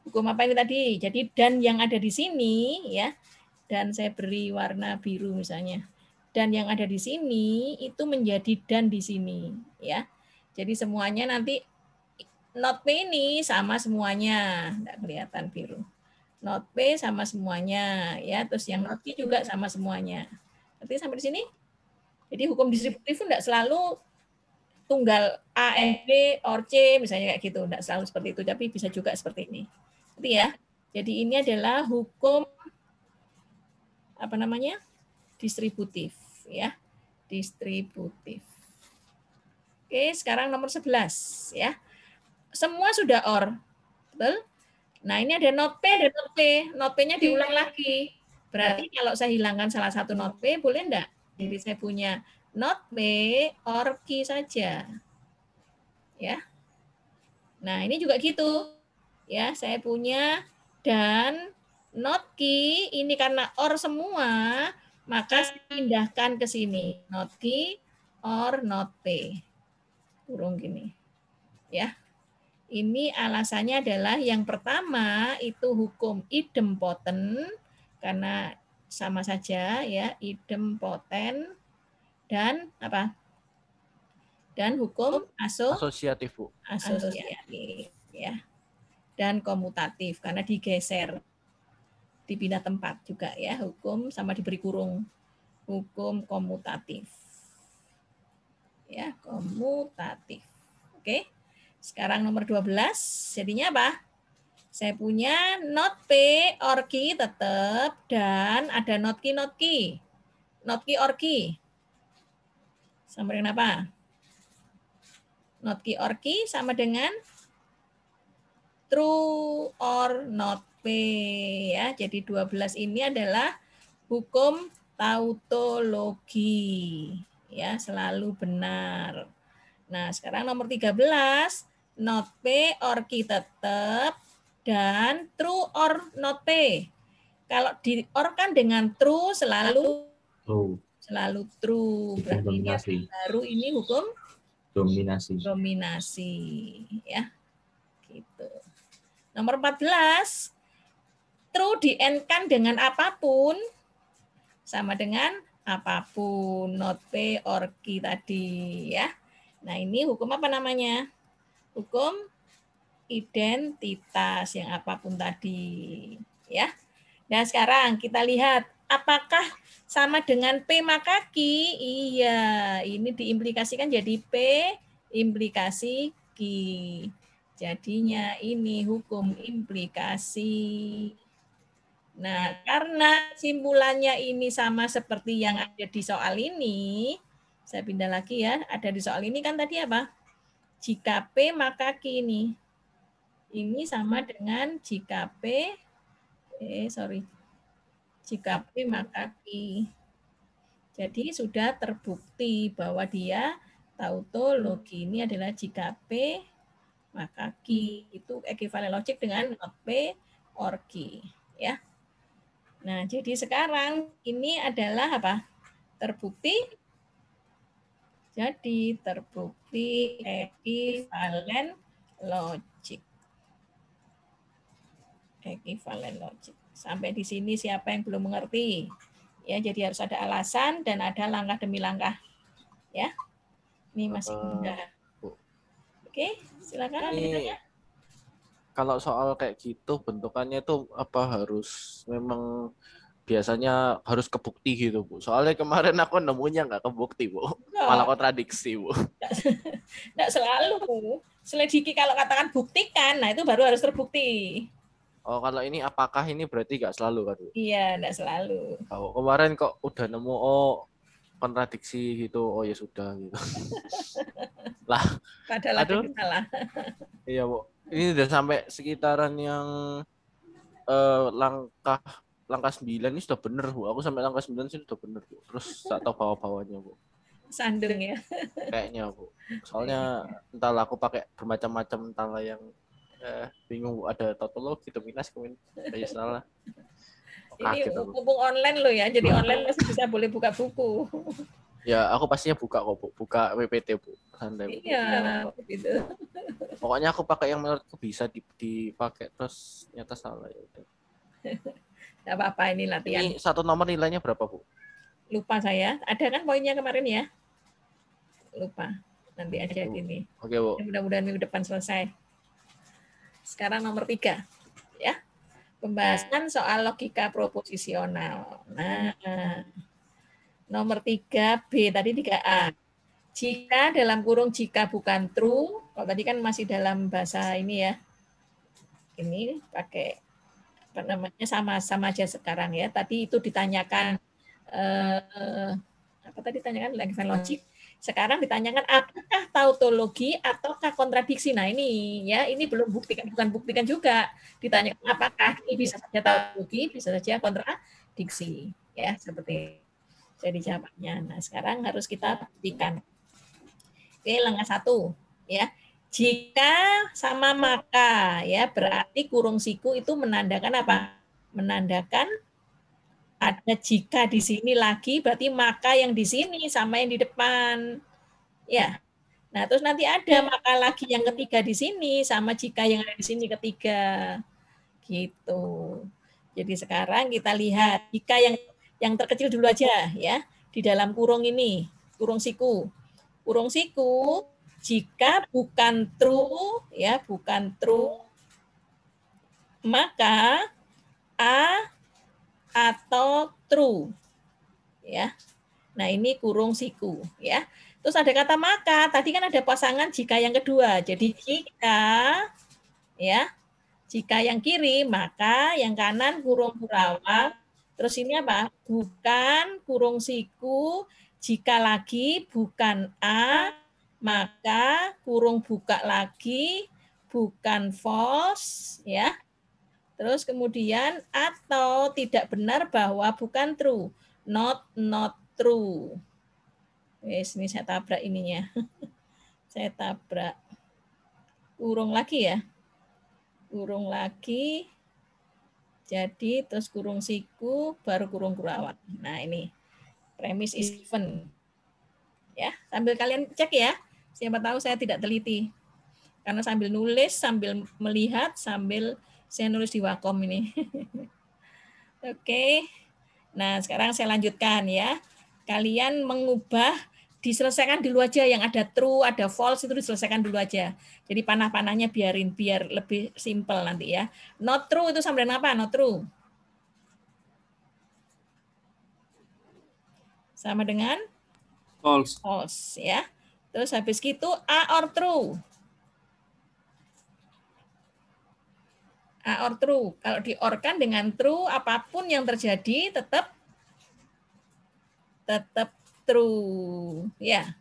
Hukum apa ini tadi? Jadi dan yang ada di sini, ya. Dan saya beri warna biru misalnya. Dan yang ada di sini itu menjadi dan di sini, ya. Jadi semuanya nanti not P ini sama semuanya, enggak kelihatan biru. Not P sama semuanya, ya. Terus yang not Q juga sama semuanya. Berarti sampai di sini. Jadi hukum distributif itu enggak selalu tunggal A, N, B, or C, misalnya kayak gitu. Enggak selalu seperti itu, tapi bisa juga seperti ini. Jadi ya. Jadi ini adalah hukum apa namanya? Distributif, ya. Distributif. Oke, sekarang nomor 11, ya. Semua sudah or. Betul? Nah, ini ada not P, ada not P. Not P-nya diulang lagi. Berarti kalau saya hilangkan salah satu not P, boleh enggak? Jadi saya punya not P or Q saja. Ya. Nah, ini juga gitu. Ya, saya punya dan not Q ini karena or semua, maka saya pindahkan ke sini. Not Q or not P. Kurung gini. Ya. Ini alasannya adalah yang pertama itu hukum idempoten karena sama saja ya, idempoten dan apa? Dan hukum Asosiatif, Bu. asosiatif ya. Dan komutatif karena digeser, dipindah tempat juga ya, hukum sama diberi kurung. Hukum komutatif. Ya, komutatif. Oke. Sekarang nomor 12, jadinya apa? Saya punya not P or Q tetap dan ada not Q, not Q. Not Q or Q. Sama dengan apa? Not Q or Q sama dengan true or not P ya. Jadi 12 ini adalah hukum tautologi ya, selalu benar. Nah, sekarang nomor 13, not P or Q tetap dan true or not P. Kalau di or kan dengan true selalu true. Berarti ini baru ini hukum dominasi ya. Gitu. Nomor 14, true di n-kan dengan apapun sama dengan apapun, not P or Q tadi ya. Nah, ini hukum apa namanya? Hukum identitas yang apapun tadi, ya. Nah, sekarang kita lihat apakah sama dengan P maka Q? Iya, ini diimplikasikan jadi P implikasi Q. Jadinya ini hukum implikasi. Nah, karena simpulannya ini sama seperti yang ada di soal ini, saya pindah lagi ya. Ada di soal ini kan tadi apa? Jika P maka Q ini. Ini sama dengan jika P, jika P maka Q. Jadi sudah terbukti bahwa dia tautologi ini adalah jika P maka Q. Itu ekivalen logik dengan not P or Q. Ya. Nah, jadi sekarang ini adalah apa? Terbukti. Jadi terbukti ekivalen logik. Ekivalen logik. Sampai di sini siapa yang belum mengerti? Ya, jadi harus ada alasan dan ada langkah demi langkah. Ya. Ini masih mudah. Oke, silakan. Ini kalau soal kayak gitu bentukannya itu apa harus memang biasanya harus kebukti gitu, Bu. Soalnya kemarin aku nemunya nggak kebukti, Bu. Malah kontradiksi, Bu. Nggak selalu. selidiki, kalau katakan buktikan, nah itu baru harus terbukti. Oh, kalau ini apakah ini berarti nggak selalu kan, Bu? Iya, enggak selalu. Oh, kemarin kok udah nemu kontradiksi gitu. Oh ya sudah gitu. Lah, Padahal ada aduh. yang salah. Iya, Bu. Ini udah sampai sekitaran yang langkah 9 ini sudah bener, Bu. Aku sampai langkah 9 sih sudah bener, Bu. Terus tak tahu bawah-bawahnya, Bu. Sandung ya. Kayaknya, Bu. Soalnya entahlah aku pakai bermacam-macam, entahlah yang bingung, Bu. Ada tautologi, dominas, kayak salah. Ini Kaget aku. mumpung online loh ya, jadi online masih bisa boleh buka buku. Ya, aku pastinya buka kok, Bu. Buka WPT, Bu. Santai, Bu. Iya, gitu. Pokoknya aku pakai yang menurutku bisa dipakai, terus ternyata salah ya udah. Nggak apa-apa, ini latihan. Ini satu nomor nilainya berapa, Bu? Lupa saya. Ada kan poinnya kemarin ya? Lupa. Nanti aja gini. Oke, Bu. Mudah-mudahan minggu depan selesai. Sekarang nomor 3. Ya. Pembahasan soal logika proposisional. Nah, nomor 3B, tadi 3A. Jika dalam kurung jika bukan true, kalau tadi kan masih dalam bahasa ini ya. Ini pakai apa namanya, sama aja sekarang ya. Tadi itu ditanyakan apa tadi ditanyakan lengthen logic. Sekarang ditanyakan apakah tautologi ataukah kontradiksi. Nah ini ya, ini belum buktikan, bukan buktikan juga. Ditanyakan apakah ini bisa saja tautologi, bisa saja kontradiksi. Ya, seperti jadi jawabannya. Nah sekarang harus kita buktikan. Oke, langkah 1 ya. Jika sama maka ya, berarti kurung siku itu menandakan apa? Menandakan ada jika di sini lagi, berarti maka yang di sini sama yang di depan. Ya. Nah, terus nanti ada maka lagi yang ketiga di sini sama jika yang ada di sini ketiga. Gitu. Jadi sekarang kita lihat jika yang terkecil dulu aja ya, di dalam kurung ini, kurung siku. Kurung siku jika bukan true ya, bukan true, maka A atau true ya. Nah, ini kurung siku ya. Terus ada kata maka, tadi kan ada pasangan jika yang kedua. Jadi jika ya, jika yang kiri maka yang kanan kurung kurawal. Terus ini apa? Bukan kurung siku, jika lagi bukan A, maka kurung buka lagi, bukan false ya. Terus kemudian atau tidak benar bahwa bukan true. Not true. Wes, ini saya tabrak ininya. Saya tabrak. Kurung lagi ya. Kurung lagi. Jadi terus kurung siku baru kurung kurawat. Nah, ini premis is given. Ya, sambil kalian cek ya. Siapa tahu saya tidak teliti. Karena sambil nulis, sambil melihat, sambil saya nulis di Wacom ini. Oke. Nah, sekarang saya lanjutkan ya. Kalian mengubah, diselesaikan dulu aja yang ada true, ada false itu diselesaikan dulu aja. Jadi panah-panahnya biar lebih simple nanti ya. Not true itu sama dengan apa? Not true. Sama dengan False. false ya. Terus habis gitu A or true. A or true. Kalau di-or-kan dengan true, apapun yang terjadi tetap true. Ya.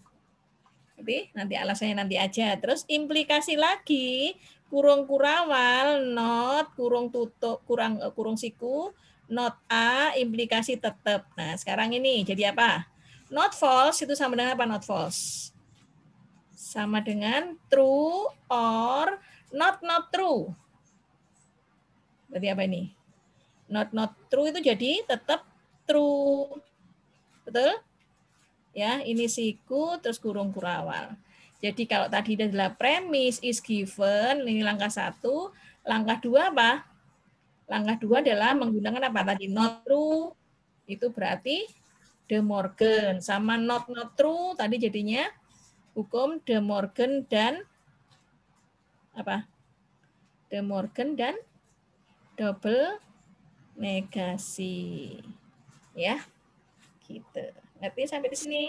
Jadi nanti alasannya nanti aja. Terus implikasi lagi, kurung kurawal, not, kurung tutup, kurung siku, not A, implikasi tetap. Nah, sekarang ini jadi apa? Not false itu sama dengan apa? Not false. Sama dengan true or not true. Berarti apa ini? Not true itu jadi tetap true. Betul? Ya, ini siku terus kurung kurawal. Jadi kalau tadi adalah premis is given, ini langkah 1, langkah 2 apa? Langkah 2 adalah menggunakan apa tadi? Not true. Itu berarti De Morgan sama not true tadi jadinya hukum De Morgan dan apa? De Morgan dan double negasi. Ya. Gitu. Ngerti sampai di sini?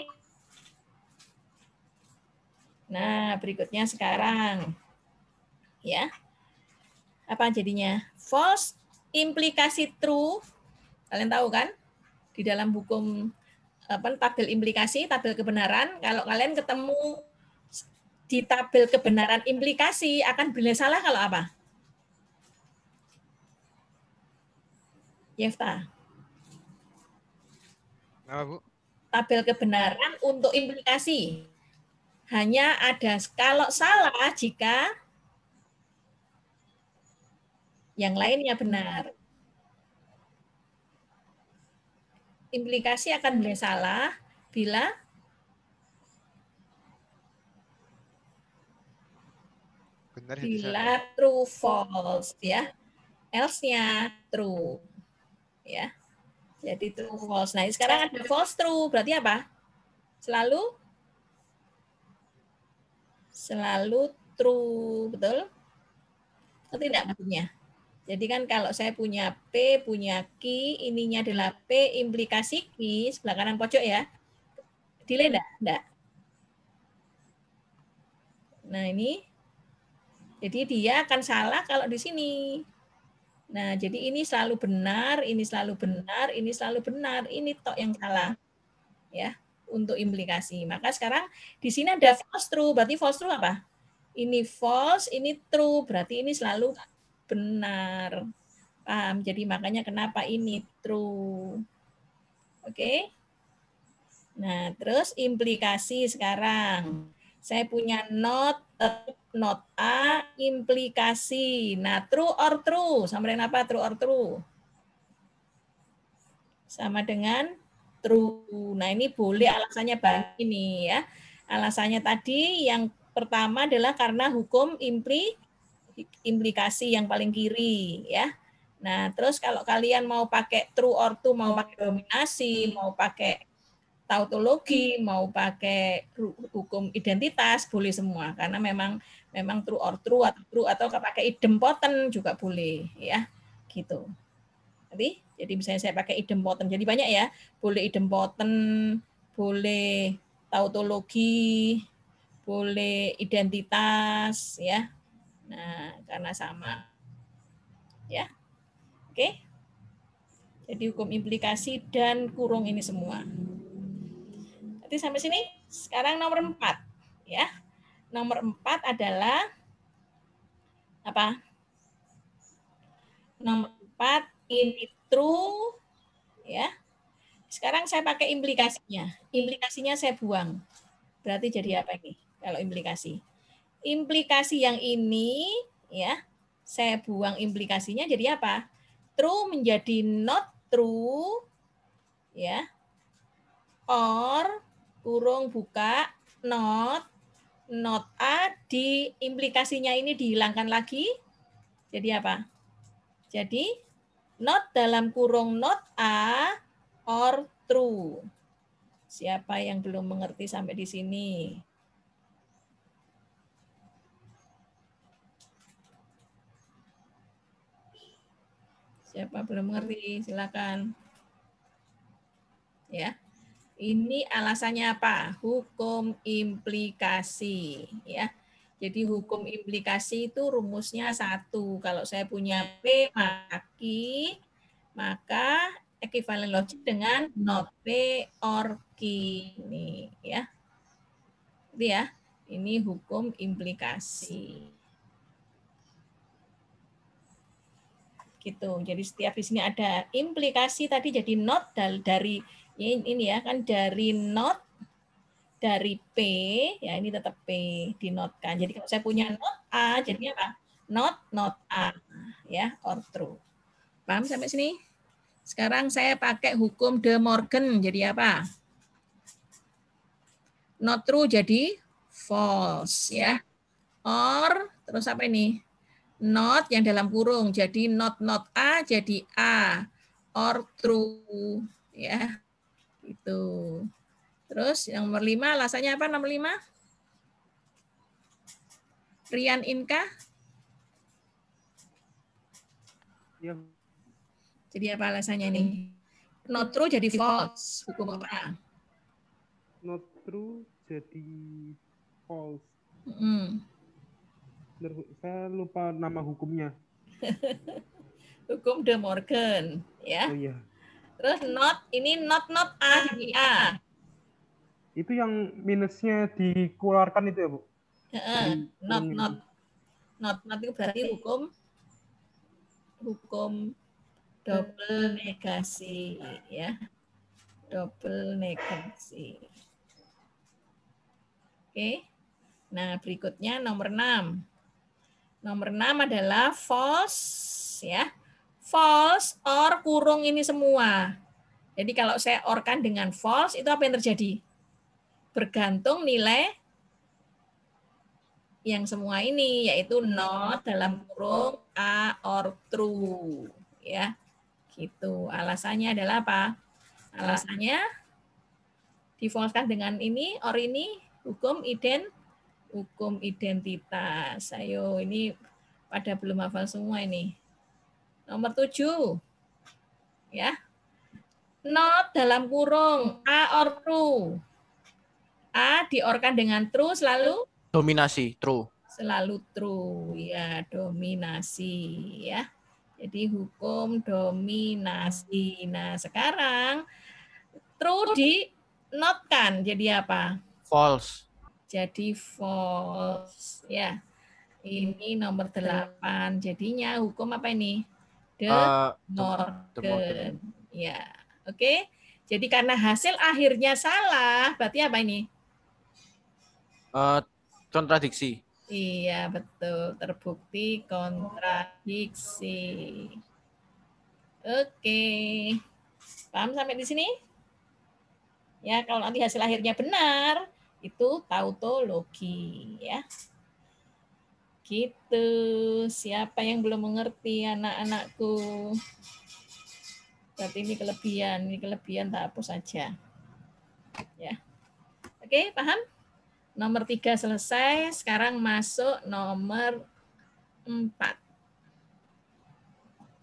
Nah, berikutnya sekarang ya. Apa jadinya? False implikasi true. Kalian tahu kan? Di dalam hukum tabel implikasi, tabel kebenaran, kalau kalian ketemu di tabel kebenaran implikasi akan bernilai salah kalau apa? Yefta. Kenapa, Bu? Tabel kebenaran untuk implikasi. Hanya ada kalau salah jika yang lainnya benar. Implikasi akan bernilai salah bila Benar yang di sana. true false ya. Else-nya true. Ya. Jadi true false. Nah, sekarang ada false true, berarti apa? Selalu true, betul? Atau tidak maksudnya? Jadi kan kalau saya punya P, punya Q, ininya adalah P, implikasi Q, sebelah kanan pojok ya. Delay enggak? Enggak. Nah, ini. Jadi dia akan salah kalau di sini. Nah, jadi ini selalu benar, ini selalu benar, ini selalu benar. Ini tok yang salah. Ya, untuk implikasi. Maka sekarang di sini ada false true. Berarti false true apa? Ini false, ini true. Berarti ini selalu benar. Paham? Jadi makanya kenapa ini true. Oke? Nah, terus implikasi sekarang. Saya punya not A, implikasi. Nah, true or true? Sama dengan apa? True or true? Sama dengan true. Nah, ini boleh alasannya banyak ini ya. Alasannya tadi yang pertama adalah karena hukum implikasi yang paling kiri ya. Nah, terus kalau kalian mau pakai true or true, mau pakai dominasi, mau pakai tautologi, mau pakai hukum identitas, boleh semua. Karena memang true or true atau pakai idempoten juga boleh ya. Gitu. Jadi misalnya saya pakai idempoten. Jadi banyak ya. Boleh idempoten, boleh tautologi, boleh identitas ya. Nah, karena sama. Ya. Oke. Jadi hukum implikasi dan kurung ini semua. Nanti sampai sini. Sekarang nomor 4 ya. Nomor 4 adalah apa? Nomor 4 ini true ya. Sekarang saya pakai implikasinya. Implikasinya saya buang. Berarti jadi apa ini? Kalau implikasi. Implikasi yang ini ya, saya buang implikasinya jadi apa? True menjadi not true ya. Or kurung buka not A di implikasinya ini dihilangkan lagi. Jadi apa? Jadi not dalam kurung not A or true. Siapa yang belum mengerti sampai di sini? Siapa belum mengerti? Silakan. Ya. Ini alasannya apa? Hukum implikasi, ya. Jadi hukum implikasi itu rumusnya 1. Kalau saya punya P maka Q, maka ekivalen logik dengan not P or Q ini, ya. Jadi ya, ini hukum implikasi. Gitu. Jadi setiap di sini ada implikasi tadi jadi not dari ini ya kan dari not dari P ya ini tetap P dinotkan. Jadi kalau saya punya not A jadinya apa? Not A ya or true. Paham sampai sini? Sekarang saya pakai hukum De Morgan jadi apa? Not true jadi false ya. Or terus apa ini? Not yang dalam kurung jadi not A jadi A or true ya. Itu. Terus yang nomor 5 alasannya apa nomor 5? Rian Inka? Ya. Jadi apa alasannya ini? Not true jadi false. Hukum apa? Not true jadi false. Bener, Bu. Saya lupa nama hukumnya. Hukum De Morgan, ya. Oh iya. Terus not A jadi A. Itu yang minusnya dikeluarkan itu ya, Bu? Not itu berarti hukum double negasi, ya. Double negasi. Oke. Nah, berikutnya nomor 6. Nomor 6 adalah false, ya. False or kurung ini semua. Jadi kalau saya orkan dengan false, itu apa yang terjadi? Bergantung nilai yang semua ini, yaitu not dalam kurung a or true, ya. Gitu. Alasannya adalah apa? Alasannya difalsekan dengan ini or ini hukum identitas. Ayo, ini pada belum hafal semua ini. Nomor 7. Ya. Not dalam kurung a or true. A diorkan dengan true selalu Dominasi, true. Selalu true, ya, dominasi, ya. Jadi hukum dominasi. Nah, sekarang true di not-kan jadi apa? False. Jadi false, ya. Ini nomor 8. Jadinya hukum apa ini? De Morgan. Ya, oke. Jadi karena hasil akhirnya salah, berarti apa ini? Kontradiksi. Iya, betul. Terbukti kontradiksi. Oke. Paham sampai di sini? Ya, kalau nanti hasil akhirnya benar, itu tautologi, ya. Gitu. Siapa yang belum mengerti, anak-anakku? Berarti ini kelebihan tak hapus saja. Ya. Oke, paham? Nomor 3 selesai, sekarang masuk nomor 4.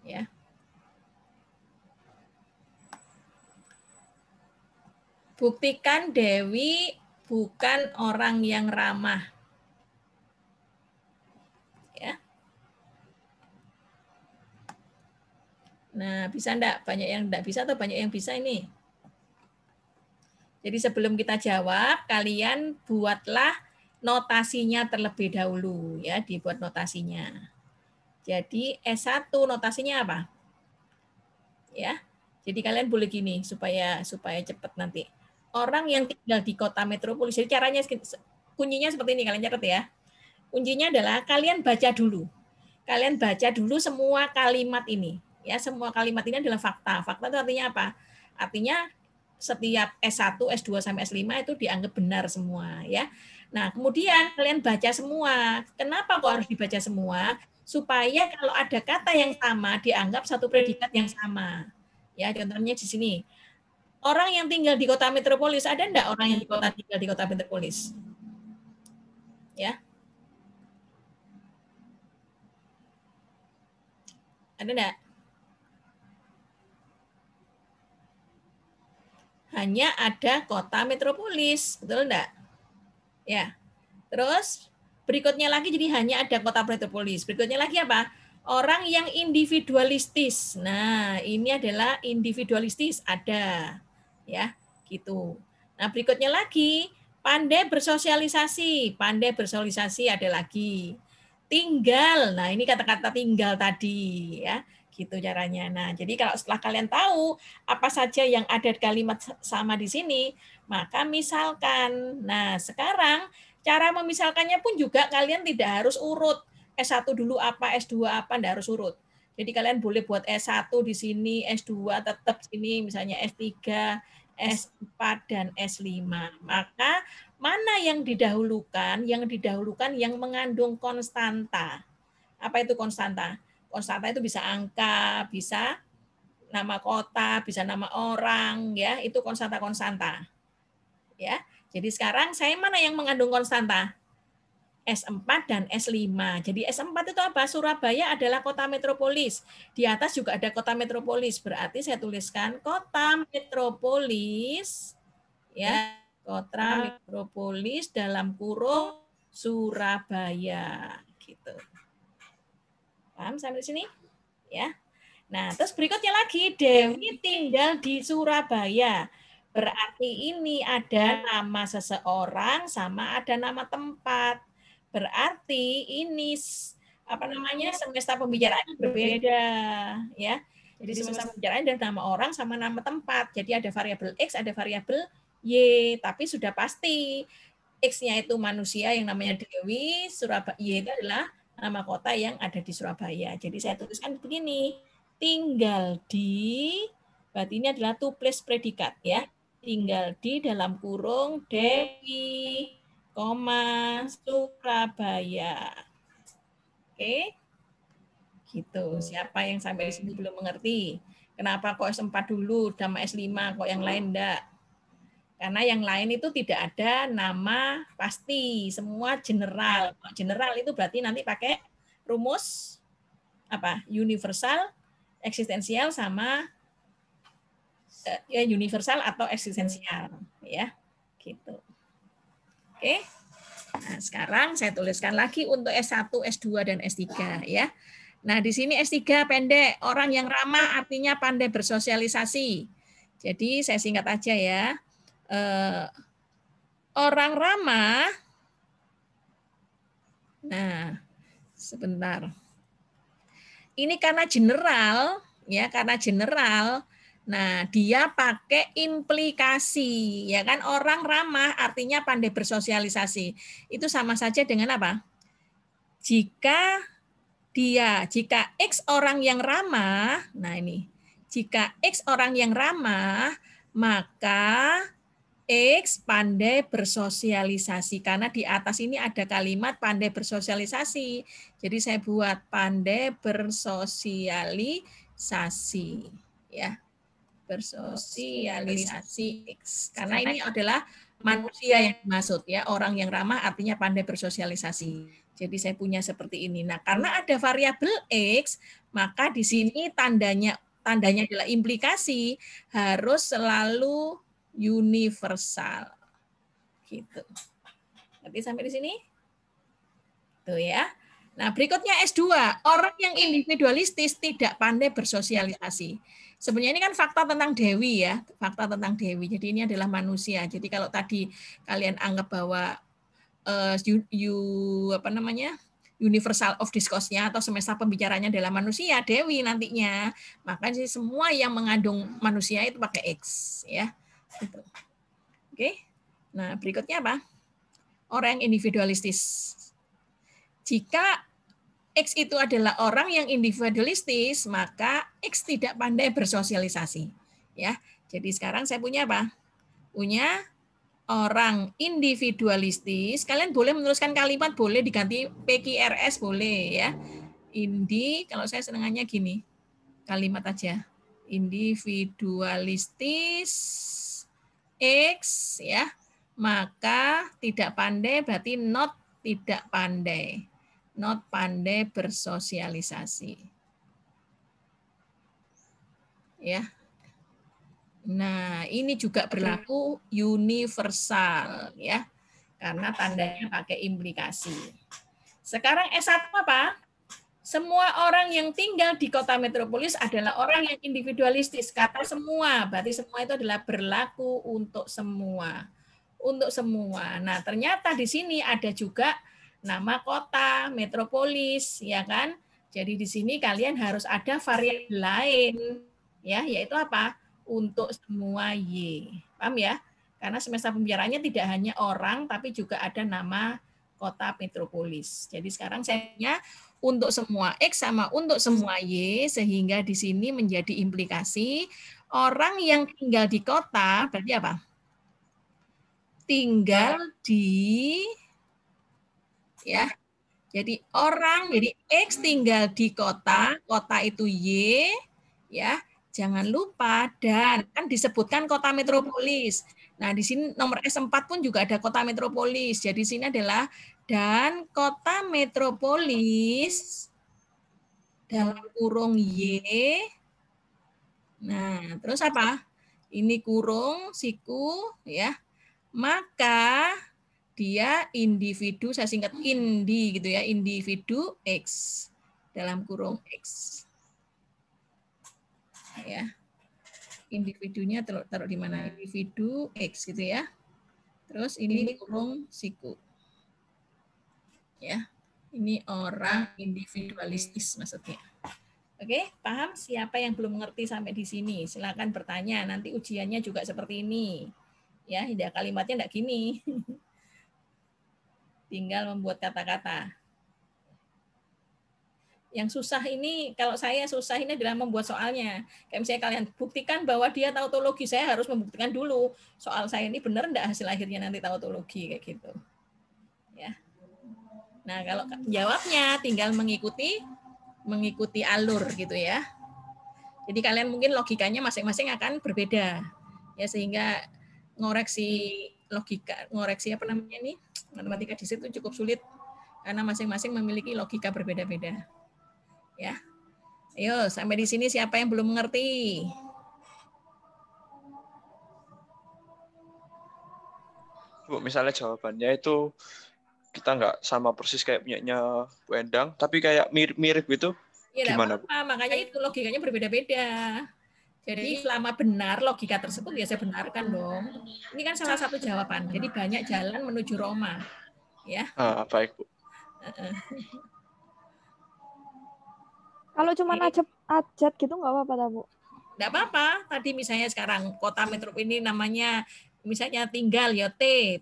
Ya. Buktikan Dewi bukan orang yang ramah. Ya. Nah, bisa enggak? Banyak yang enggak bisa atau banyak yang bisa ini? Jadi sebelum kita jawab, kalian buatlah notasinya terlebih dahulu, ya, dibuat notasinya. Jadi S1 notasinya apa? Ya. Jadi kalian boleh gini supaya cepat nanti. Orang yang tinggal di kota metropolis. Jadi caranya kuncinya seperti ini, kalian catat ya. Kuncinya adalah kalian baca dulu. Kalian baca dulu semua kalimat ini. Ya, semua kalimat ini adalah fakta. Fakta itu artinya apa? Artinya setiap S1, S2 sampai S5 itu dianggap benar semua, ya. Nah, kemudian kalian baca semua. Kenapa kok harus dibaca semua? Supaya kalau ada kata yang sama dianggap satu predikat yang sama. Ya, contohnya di sini. Orang yang tinggal di kota metropolis, ada enggak orang yang tinggal di kota metropolis? Ya. Ada enggak? Hanya ada kota metropolis, betul enggak? Ya. Terus berikutnya lagi jadi hanya ada kota metropolis. Berikutnya lagi apa? Orang yang individualistis. Nah, ini adalah individualistis ada. Ya, gitu. Nah, berikutnya lagi pandai bersosialisasi. Pandai bersosialisasi ada lagi. Tinggal. Nah, ini kata-kata tinggal tadi, ya. Gitu caranya. Nah, jadi kalau setelah kalian tahu apa saja yang ada di kalimat sama di sini, maka misalkan. Nah, sekarang cara memisalkannya pun juga kalian tidak harus urut. S1 dulu apa, S2 apa, tidak harus urut. Jadi kalian boleh buat S1 di sini, S2 tetap sini, misalnya S3, S4, dan S5. Maka mana yang didahulukan? Yang didahulukan yang mengandung konstanta. Apa itu konstanta? Konstanta itu bisa angka, bisa nama kota, bisa nama orang, ya, itu konstanta. Ya. Jadi sekarang saya mana yang mengandung konstanta? S4 dan S5. Jadi S4 itu apa? Surabaya adalah kota metropolis. Di atas juga ada kota metropolis. Berarti saya tuliskan kota metropolis, ya, kota metropolis dalam kurung Surabaya. Gitu. Paham sampai sini? Ya. Nah, terus berikutnya lagi, Dewi tinggal di Surabaya. Berarti ini ada nama seseorang sama ada nama tempat. Berarti ini semesta pembicaraannya berbeda, ya. Jadi semesta pembicaraannya ada nama orang sama nama tempat. Jadi ada variabel X, ada variabel Y, tapi sudah pasti X-nya itu manusia yang namanya Dewi, Surabaya Y itu adalah nama kota yang ada di Surabaya. Jadi saya tuliskan begini, tinggal di, berarti ini adalah to place predikat ya. Tinggal di dalam kurung Dewi, Surabaya. Oke. Gitu. Siapa yang sampai di sini belum mengerti? Kenapa kok S4 dulu, sama S5 kok yang lain enggak? Karena yang lain itu tidak ada nama pasti, semua general. General itu berarti nanti pakai rumus apa? Universal, eksistensial sama ya universal atau eksistensial ya. Gitu. Oke. Nah, sekarang saya tuliskan lagi untuk S1, S2 dan S3 ya. Nah, di sini S3 pendek, orang yang ramah artinya pandai bersosialisasi. Jadi saya singkat aja ya. Orang ramah, nah sebentar. Ini karena general, ya karena general. Nah dia pakai implikasi, ya kan orang ramah artinya pandai bersosialisasi. Itu sama saja dengan apa? Jika X orang yang ramah, nah ini, jika X orang yang ramah, maka X pandai bersosialisasi, karena di atas ini ada kalimat pandai bersosialisasi. Jadi saya buat pandai bersosialisasi, ya, bersosialisasi X. Karena ini adalah manusia yang dimaksud, ya, orang yang ramah artinya pandai bersosialisasi. Jadi saya punya seperti ini. Nah, karena ada variabel X, maka di sini tandanya adalah implikasi, harus selalu universal. Gitu. Nanti sampai di sini? Tuh ya. Nah, berikutnya S2. Orang yang individualistis tidak pandai bersosialisasi. Sebenarnya ini kan fakta tentang Dewi ya, fakta tentang Dewi. Jadi ini adalah manusia. Jadi kalau tadi kalian anggap bahwa universal of discourse-nya atau semesta pembicaranya adalah manusia, Dewi nantinya, maka semua yang mengandung manusia itu pakai X ya. Gitu. Oke. Nah, berikutnya apa? Orang yang individualistis. Jika X itu adalah orang yang individualistis, maka X tidak pandai bersosialisasi. Ya. Jadi sekarang saya punya apa? Punya orang individualistis. Kalian boleh menuliskan kalimat, boleh diganti PQRS, boleh ya. Kalau saya senangannya gini, kalimat aja. Individualistis X ya, maka tidak pandai berarti not tidak pandai. Not pandai bersosialisasi. Ya. Nah, ini juga berlaku universal ya. Karena tandanya pakai implikasi. Sekarang S1 apa? Semua orang yang tinggal di kota metropolis adalah orang yang individualistis. Kata semua, berarti semua itu adalah berlaku untuk semua. Untuk semua. Nah, ternyata di sini ada juga nama kota, metropolis, ya kan? Jadi di sini kalian harus ada variabel lain, ya, yaitu apa? Untuk semua Y. Paham ya? Karena semesta pembicaraannya tidak hanya orang, tapi juga ada nama kota metropolis. Jadi sekarang saya punya untuk semua X sama untuk semua Y, sehingga di sini menjadi implikasi orang yang tinggal di kota, berarti apa? Tinggal di, ya, jadi orang, jadi X tinggal di kota, kota itu Y, ya, jangan lupa, dan kan disebutkan kota metropolis. Nah, di sini nomor S4 pun juga ada kota metropolis. Jadi sini adalah dan kota metropolis dalam kurung Y. Nah, terus apa? Ini kurung siku ya. Maka dia individu, saya singkat indi gitu ya, individu X dalam kurung X. Ya. Individunya taruh di mana? Individu X gitu ya. Terus ini kurung siku. Ya. Ini orang individualistis maksudnya. Oke, paham? Siapa yang belum mengerti sampai di sini? Silakan bertanya. Nanti ujiannya juga seperti ini. Ya, kalimatnya enggak gini. Tinggal membuat kata-kata. Yang susah ini, kalau saya susah ini adalah membuat soalnya. Kayak misalnya kalian buktikan bahwa dia tautologi, saya harus membuktikan dulu soal saya ini benar enggak hasil akhirnya nanti tautologi kayak gitu. Ya. Nah, kalau jawabnya tinggal mengikuti alur gitu ya. Jadi kalian mungkin logikanya masing-masing akan berbeda. Ya, sehingga ngoreksi apa namanya ini? Matematika di situ cukup sulit karena masing-masing memiliki logika berbeda-beda. Ya. Ayo, sampai di sini siapa yang belum mengerti? Bu, misalnya jawabannya itu kita nggak sama persis kayak punyanya Bu Endang, tapi kayak mirip-mirip gitu. Ya, gimana, Bu? Makanya itu logikanya berbeda-beda. Jadi selama benar logika tersebut ya saya benarkan dong. Ini kan salah satu jawaban. Jadi banyak jalan menuju Roma. Ya. Baik, Bu. Kalau cuma ajat gitu nggak apa-apa, Bu? Nggak apa-apa. Tadi misalnya sekarang kota metropol ini namanya misalnya tinggal ya T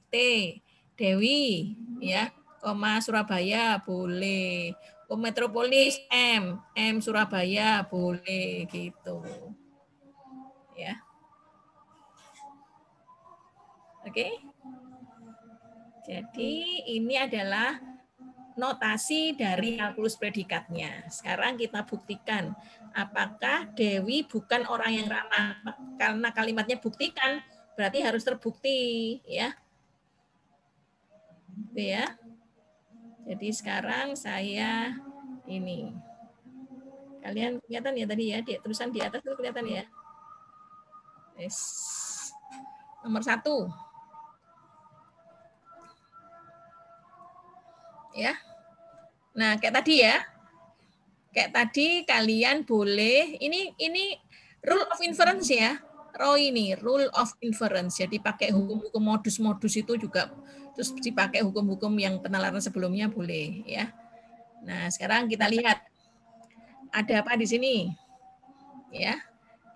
Dewi ya, koma Surabaya boleh. Metropolis M Surabaya boleh gitu. Ya. Oke. Jadi ini adalah notasi dari kalkulus predikatnya. Sekarang kita buktikan apakah Dewi bukan orang yang ramah. Karena kalimatnya buktikan, berarti harus terbukti, ya. Oke ya. Jadi sekarang saya ini. Kalian kelihatan ya tadi ya, tulisan di atas itu kelihatan ya. Yes. Nomor 1. Ya. Nah, kayak tadi ya. Kayak tadi kalian boleh ini rule of inference ya. Roy ini rule of inference. Jadi pakai hukum-hukum modus-modus itu juga terus dipakai hukum-hukum yang penalaran sebelumnya boleh ya. Nah, sekarang kita lihat ada apa di sini? Ya.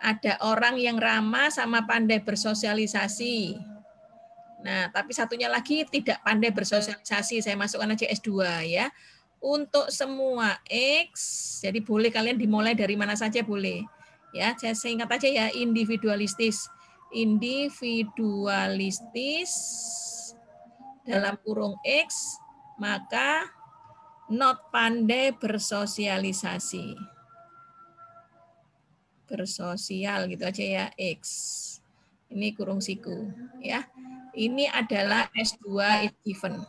Ada orang yang ramah sama pandai bersosialisasi. Nah, tapi satunya lagi tidak pandai bersosialisasi. Saya masukkan aja S2 ya. Untuk semua X, jadi boleh kalian dimulai dari mana saja boleh. Ya, saya ingat aja ya, individualistis. Individualistis dalam kurung X, maka not pandai bersosialisasi. Bersosial gitu aja ya, X. Ini kurung siku ya. Ini adalah S2 is given.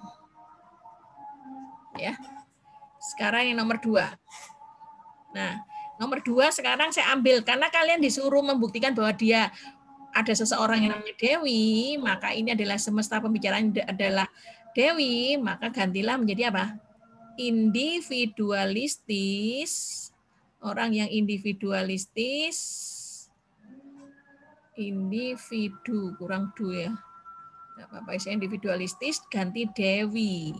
Ya. Sekarang yang nomor 2. Nah, nomor 2 sekarang saya ambil karena kalian disuruh membuktikan bahwa dia ada seseorang yang namanya Dewi, maka ini adalah semesta pembicaraan adalah Dewi, maka gantilah menjadi apa? Individualistis. Orang yang individualistis, individu kurang du ya. Enggak apa-apa, saya individualistis ganti Dewi.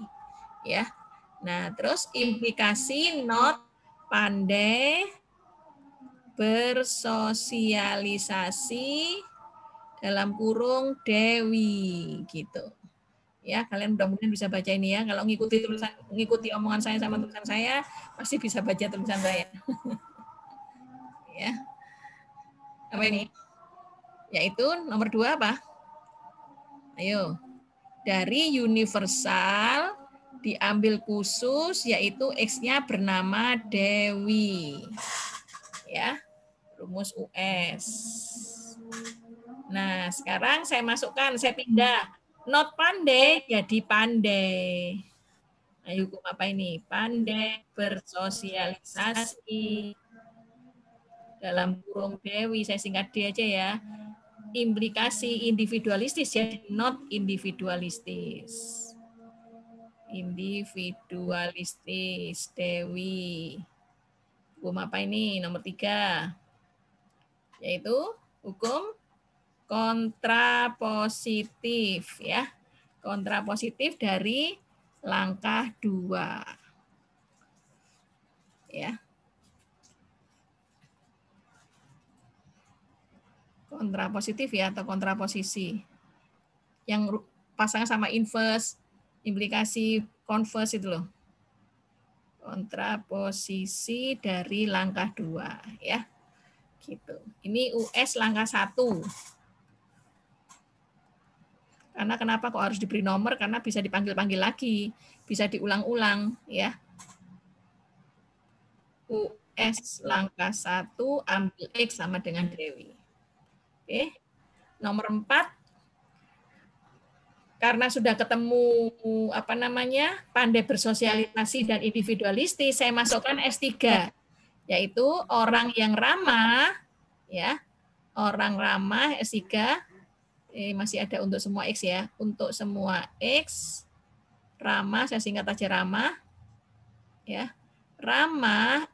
Ya. Nah, terus implikasi not pandai bersosialisasi dalam kurung Dewi gitu. Ya, kalian mudah-mudahan bisa baca ini ya. Kalau ngikuti omongan saya sama tulisan saya, pasti bisa baca tulisan saya. Ya. Apa ini? Yaitu nomor 2 apa? Ayo. Dari universal diambil khusus, yaitu X-nya bernama Dewi. Ya, rumus US. Nah, sekarang saya masukkan, saya pindah. Not pandai jadi pandai. Nah, hukum apa ini? Pandai bersosialisasi. Dalam kurung Dewi, saya singkat D aja ya. Implikasi individualistis ya, not individualistis. individualistis. Dewi. Hukum apa ini? Nomor 3. Yaitu hukum kontrapositif ya. Kontrapositif dari langkah 2. Ya. Kontrapositif ya atau kontraposisi. Yang pasangan sama inverse, implikasi converse itu loh. Kontraposisi dari langkah 2 ya. Gitu. Ini US langkah 1. Karena kenapa kok harus diberi nomor? Karena bisa dipanggil-panggil lagi, bisa diulang-ulang ya. US langkah 1 ambil X sama dengan Dewi. Oke. Nomor 4, karena sudah ketemu pandai bersosialisasi dan individualistis, saya masukkan S3, yaitu orang yang ramah ya. Orang ramah S3 masih ada untuk semua X ya. Untuk semua X ramah, saya singkat aja ramah ya. Ramah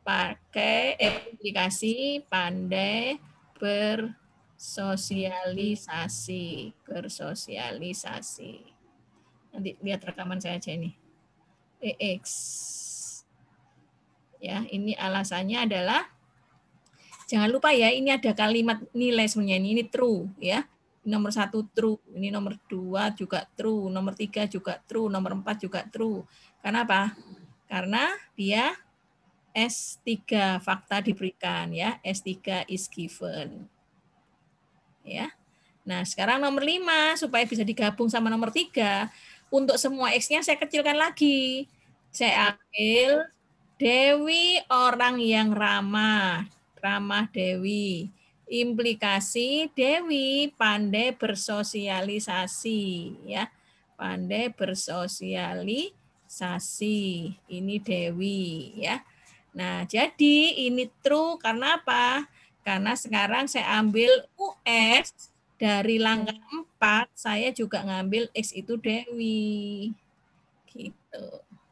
pakai implikasi pandai bersosialisasi. Nanti lihat rekaman saya aja ini. EX. Ya, ini alasannya adalah jangan lupa ya, ini ada kalimat nilai sebenarnya ini true ya. Nomor 1 true, ini nomor 2 juga true, nomor 3 juga true, nomor 4 juga true. Karena apa? Karena dia S3 fakta diberikan ya, S3 is given. Ya. Nah, sekarang nomor 5 supaya bisa digabung sama nomor 3, untuk semua X-nya saya kecilkan lagi. Saya ambil Dewi orang yang ramah Dewi. Implikasi Dewi pandai bersosialisasi ya. Pandai bersosialisasi. Ini Dewi ya. Nah, jadi ini true karena apa? Karena sekarang saya ambil US dari langkah 4, saya juga ngambil X itu Dewi. Gitu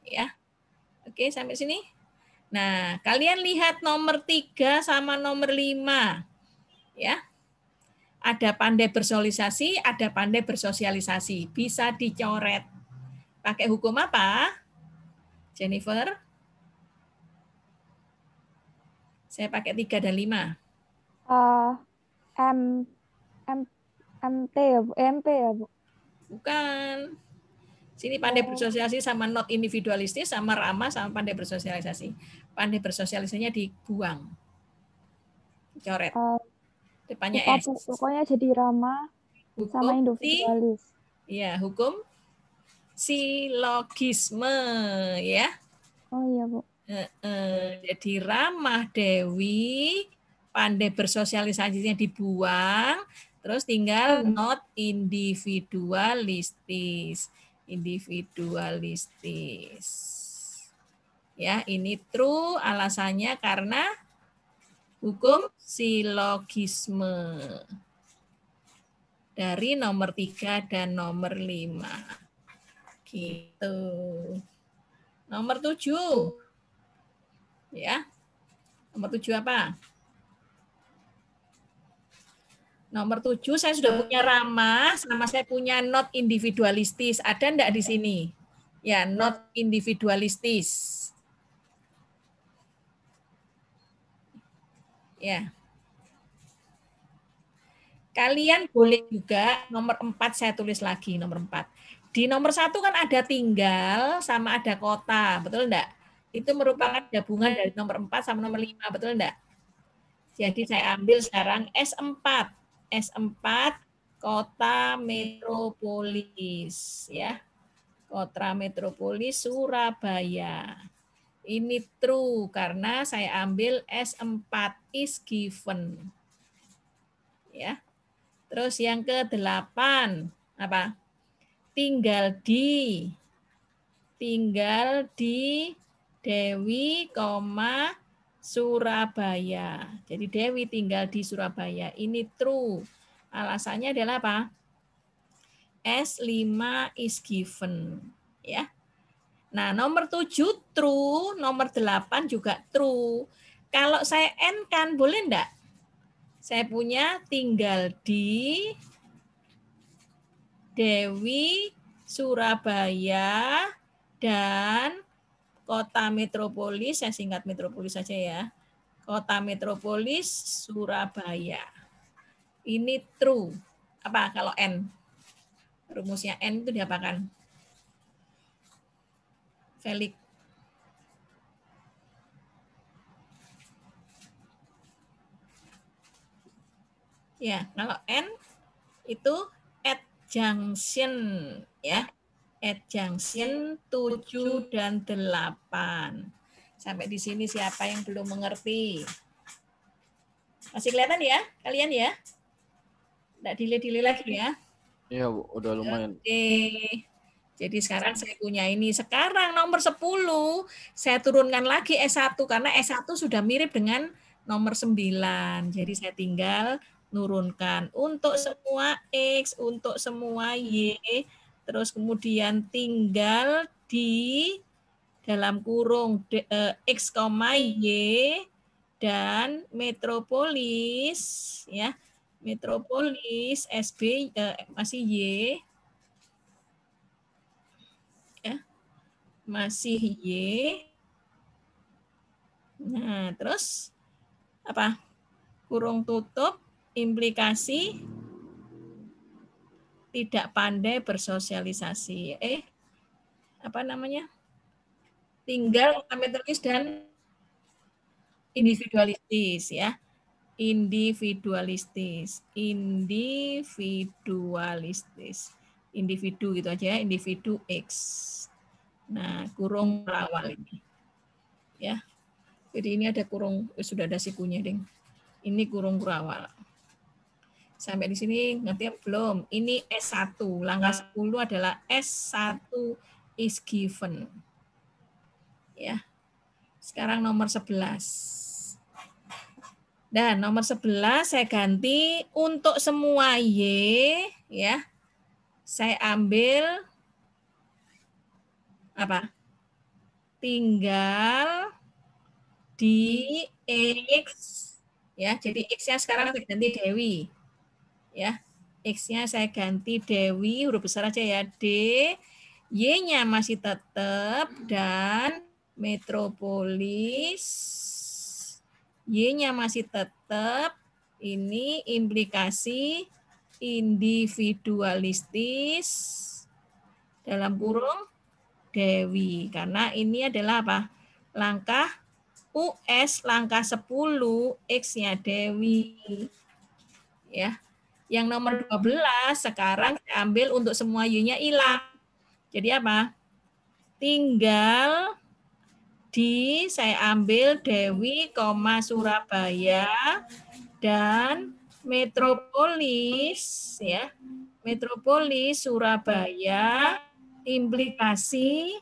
ya. Oke, sampai sini. Nah, kalian lihat nomor 3 sama nomor 5. Ya. Ada pandai bersosialisasi, ada pandai bersosialisasi. Bisa dicoret. Pakai hukum apa? Jennifer? Saya pakai 3 dan 5. MT ya Bu? MP ya Bu? Bukan. Sini pandai bersosialisasi sama not individualistis, sama ramah, sama pandai bersosialisasi. Pandai bersosialisasinya dibuang. Coret. Depannya S. Pokoknya jadi ramah sama individualis. Iya, hukum silogisme ya. Oh iya Bu. Jadi ramah Dewi, pandai bersosialisasinya dibuang, terus tinggal not individualistis. Ya, ini true alasannya karena hukum silogisme dari nomor 3 dan nomor 5. Gitu. Nomor 7. Ya. Nomor 7 apa? Nomor 7 saya sudah punya ramah sama saya punya not individualistis. Ada enggak di sini? Ya, not individualistis. Ya. Kalian boleh juga nomor 4 saya tulis lagi, nomor 4. Di nomor 1 kan ada tinggal sama ada kota, betul enggak? Itu merupakan gabungan dari nomor 4 sama nomor 5, betul enggak? Jadi saya ambil sekarang S4. S4 kota metropolis ya. Kota metropolis Surabaya. Ini true karena saya ambil S4 is given. Ya. Terus yang ke-8 apa? Tinggal di Dewi, Surabaya. Jadi Dewi tinggal di Surabaya. Ini true. Alasannya adalah apa? S5 is given. Ya. Nah, nomor 7 true, nomor 8 juga true. Kalau saya N kan boleh enggak? Saya punya tinggal di Dewi, Surabaya, dan kota metropolis, saya singkat metropolis saja ya. Kota metropolis Surabaya. Ini true. Apa kalau N? Rumusnya N itu diapakan? Felix. Ya, kalau N itu at junction ya. At junction 7 dan 8. Sampai di sini siapa yang belum mengerti? Masih kelihatan ya kalian ya? Nggak delay-delay lagi ya? Iya, Bu, udah lumayan. Oke. Jadi sekarang saya punya ini. Sekarang nomor 10 saya turunkan lagi S1 karena S1 sudah mirip dengan nomor 9. Jadi saya tinggal nurunkan untuk semua X, untuk semua Y, terus kemudian tinggal di dalam kurung X, Y dan metropolis ya. Metropolis SB masih Y ya. Masih Y. Nah, terus apa? Kurung tutup implikasi tidak pandai bersosialisasi. Apa namanya? Tinggal metropolis dan individualistis ya. Individualistis. Individu gitu aja ya, individu X. Nah, kurung awal ini. Ya. Jadi ini ada kurung, sudah ada sikunya, Ding. Ini kurung kurawal. Sampai di sini ngerti belum? Ini S1. Langkah 10 adalah S1 is given. Ya. Sekarang nomor 11. Dan nomor 11 saya ganti untuk semua Y ya. Saya ambil apa? Tinggal di X ya. Jadi X-nya sekarang saya ganti Dewi. Ya. X-nya saya ganti Dewi, huruf besar aja ya, D. Y-nya masih tetap dan metropolis. Y-nya masih tetap. Ini implikasi individualistis dalam kurung Dewi. Karena ini adalah apa? Langkah US, langkah 10, X-nya Dewi. Ya. Yang nomor 12 sekarang saya ambil untuk semua Y-nya hilang. Jadi apa? Tinggal di saya ambil Dewi, Surabaya dan metropolis ya. Metropolis Surabaya implikasi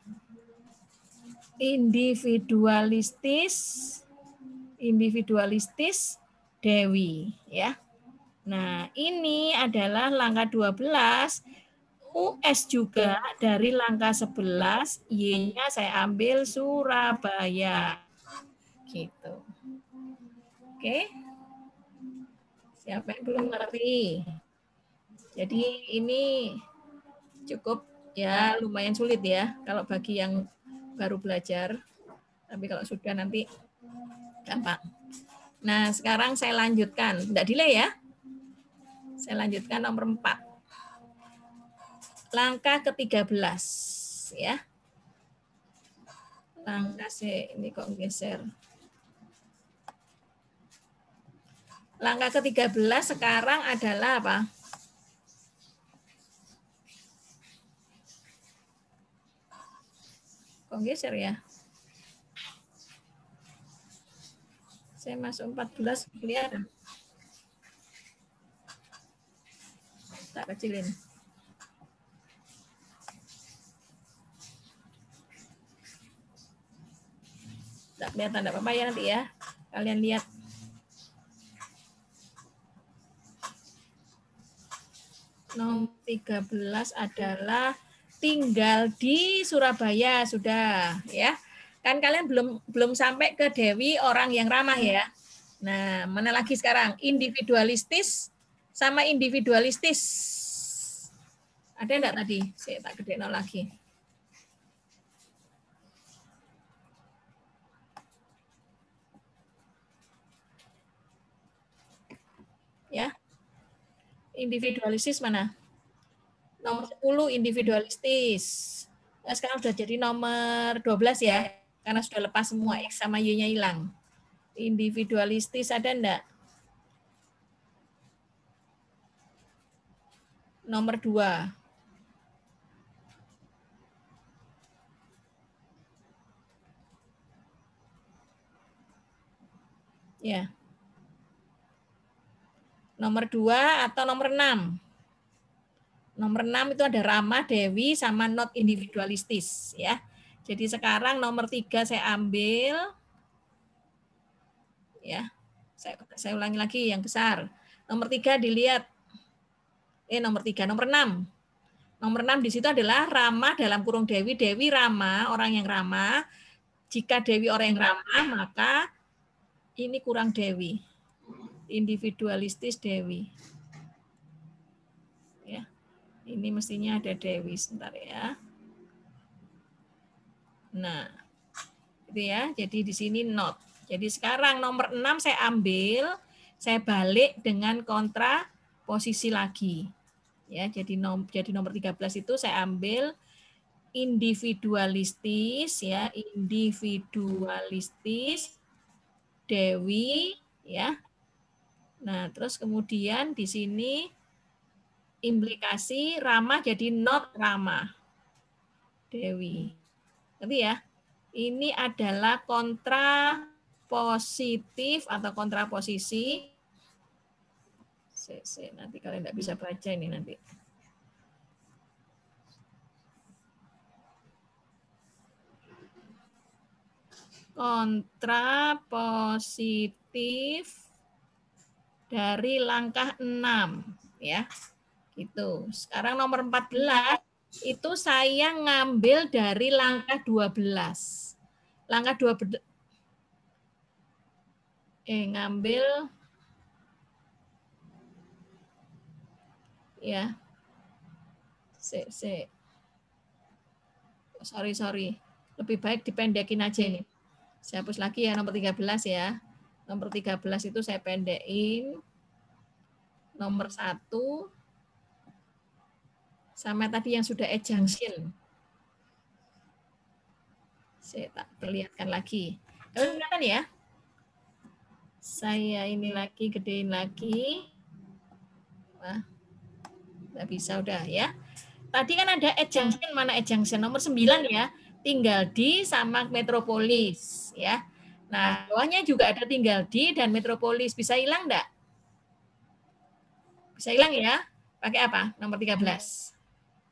individualistis Dewi ya. Nah, ini adalah langkah 12. US juga dari langkah 11, Y-nya saya ambil Surabaya. Gitu. Oke. Siapa yang belum ngerti? Jadi ini cukup ya lumayan sulit ya kalau bagi yang baru belajar. Tapi kalau sudah nanti gampang. Nah, sekarang saya lanjutkan. Tidak delay ya. Saya lanjutkan nomor 4. Langkah ke-13 ya. Langkah ini kok geser. Langkah ke-13 sekarang adalah apa? Kok geser ya? Saya masuk 14 kelihatan. Tak kecilin. Tak kelihatan, tidak apa-apa ya nanti ya. Kalian lihat. Nomor 13 adalah tinggal di Surabaya, sudah ya. Kan kalian belum sampai ke Dewi orang yang ramah ya. Nah, mana lagi sekarang? Individualistis sama individualistis. Ada enggak tadi? Saya tak gede lagi. Ya. Individualistis mana? Nomor 10 individualistis. Nah, sekarang sudah jadi nomor 12 ya. Karena sudah lepas semua X sama Y-nya hilang. Individualistis ada enggak? Nomor 2. Ya. Nomor 2 atau nomor 6? Nomor 6 itu ada ramah, Dewi, sama not individualistis. Ya. Jadi sekarang nomor 3 saya ambil. Ya, saya ulangi lagi yang besar. Nomor 3 dilihat. Nomor 3, nomor 6. Nomor 6 di situ adalah ramah dalam kurung Dewi. Dewi ramah, orang yang ramah. Jika Dewi orang yang ramah, maka ini kurang Dewi. Individualistis Dewi. Ya. Ini mestinya ada Dewi, sebentar ya. Nah, itu ya. Jadi di sini not. Jadi sekarang nomor 6 saya ambil, saya balik dengan kontra posisi lagi. Ya, jadi nomor 13 itu saya ambil individualistis ya, individualistis Dewi ya. Nah, terus kemudian di sini implikasi ramah jadi not ramah Dewi. Ngerti ya? Ini adalah kontra positif atau kontraposisi. Nanti kalian tidak bisa baca ini nanti. Kontrapositif dari langkah 6 ya. Gitu. Sekarang nomor 14 itu saya ngambil dari langkah 12. Langkah 12 ngambil ya. Sorry. Lebih baik dipendekin aja ini. Saya hapus lagi ya nomor 13 ya. Nomor 13 itu saya pendekin. Nomor 1 sama tadi yang sudah junction. Saya tak perlihatkan lagi. Kalian kelihatan ya? Saya ini lagi, gedein lagi. Wah, nggak bisa udah ya. Tadi kan ada junction, mana junction? Nomor 9 ya. Tinggal di sama metropolis ya. Nah, bawahnya juga ada tinggal di dan metropolis. Bisa hilang enggak? Bisa hilang ya? Pakai apa? Nomor 13.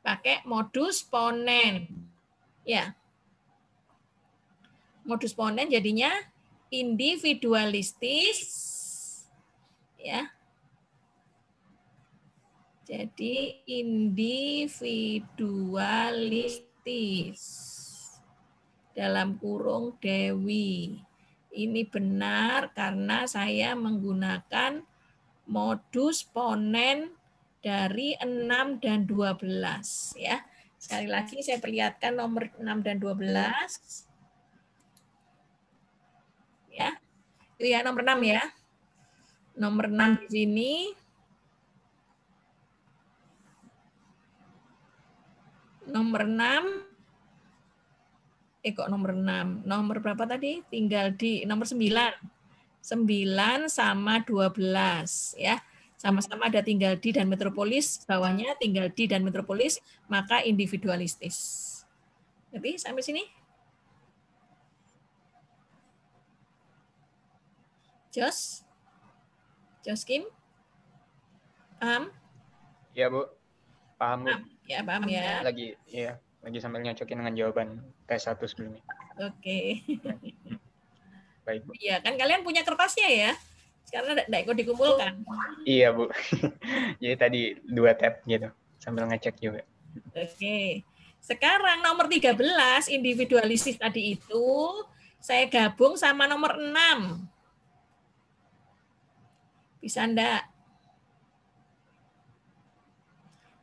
Pakai modus ponen. Ya. Modus ponen jadinya individualistis. Ya. Jadi individualistis. Dalam kurung Dewi. Ini benar karena saya menggunakan modus ponen dari 6 dan 12 ya. Sekali lagi saya perlihatkan nomor 6 dan 12. Ya. Itu ya nomor 6 ya. Nomor 6 di sini. Nomor 6. Kok nomor 6? Nomor berapa tadi? Tinggal di nomor 9. 9 sama 12 ya. Sama-sama ada tinggal di dan metropolis, bawahnya tinggal di dan metropolis, maka individualistis. Ngerti sampai sini? Jos Kim? Paham? Iya, Bu. Paham, Bu. Ya, paham ya. Lagi sambil nyocokin dengan jawaban tes 1 sebelumnya. Oke. Baik, Bu. Iya, kan kalian punya kertasnya ya. Sekarang karena tidak ikut dikumpulkan. Iya, Bu. Jadi tadi 2 tab gitu, sambil ngecek juga. Oke. Sekarang nomor 13, individualistis tadi itu, saya gabung sama nomor 6. Bisa enggak?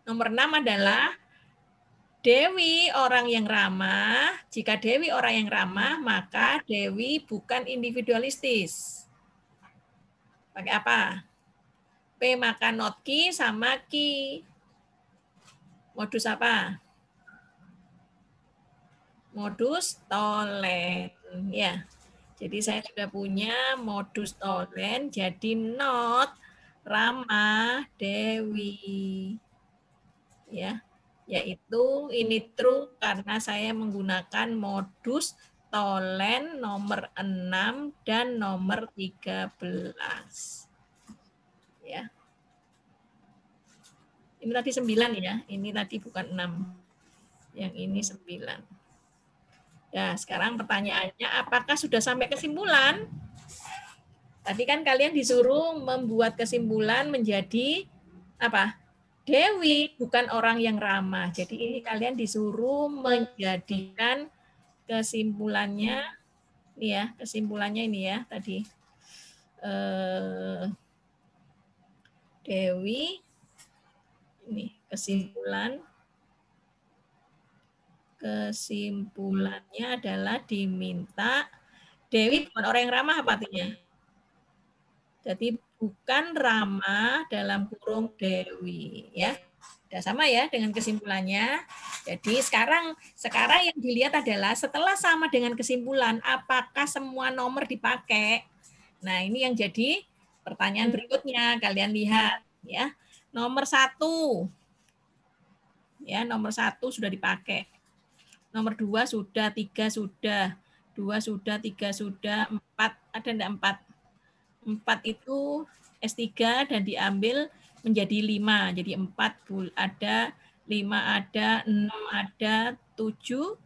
Nomor 6 adalah Dewi orang yang ramah. Jika Dewi orang yang ramah, maka Dewi bukan individualistis. Pakai apa? P maka not ki sama ki. Modus apa? Modus tolen. Ya. Jadi saya sudah punya modus tolen, jadi not ramah Dewi. Ya, yaitu ini true karena saya menggunakan modus tolen nomor 6 dan nomor 13. Ya. Ini tadi 9 ya, ini tadi bukan 6. Yang ini 9. Nah, sekarang pertanyaannya apakah sudah sampai kesimpulan? Tadi kan kalian disuruh membuat kesimpulan menjadi apa? Dewi bukan orang yang ramah. Jadi ini kalian disuruh menjadikan kesimpulannya, ini ya, kesimpulannya ini ya tadi. Dewi, ini kesimpulannya adalah diminta Dewi bukan orang yang ramah apa artinya? Jadi bukan ramah dalam kurung Dewi ya. Sudah sama ya dengan kesimpulannya. Jadi sekarang yang dilihat adalah setelah sama dengan kesimpulan apakah semua nomor dipakai. Nah, ini yang jadi pertanyaan berikutnya. Kalian lihat ya. Nomor 1. Ya, nomor 1 sudah dipakai. Nomor 2 sudah, 3 sudah, 2 sudah, 3 sudah, 4 ada enggak 4? 4 itu S3 dan diambil menjadi 5. Jadi 4 ada, 5 ada, 6 ada, 7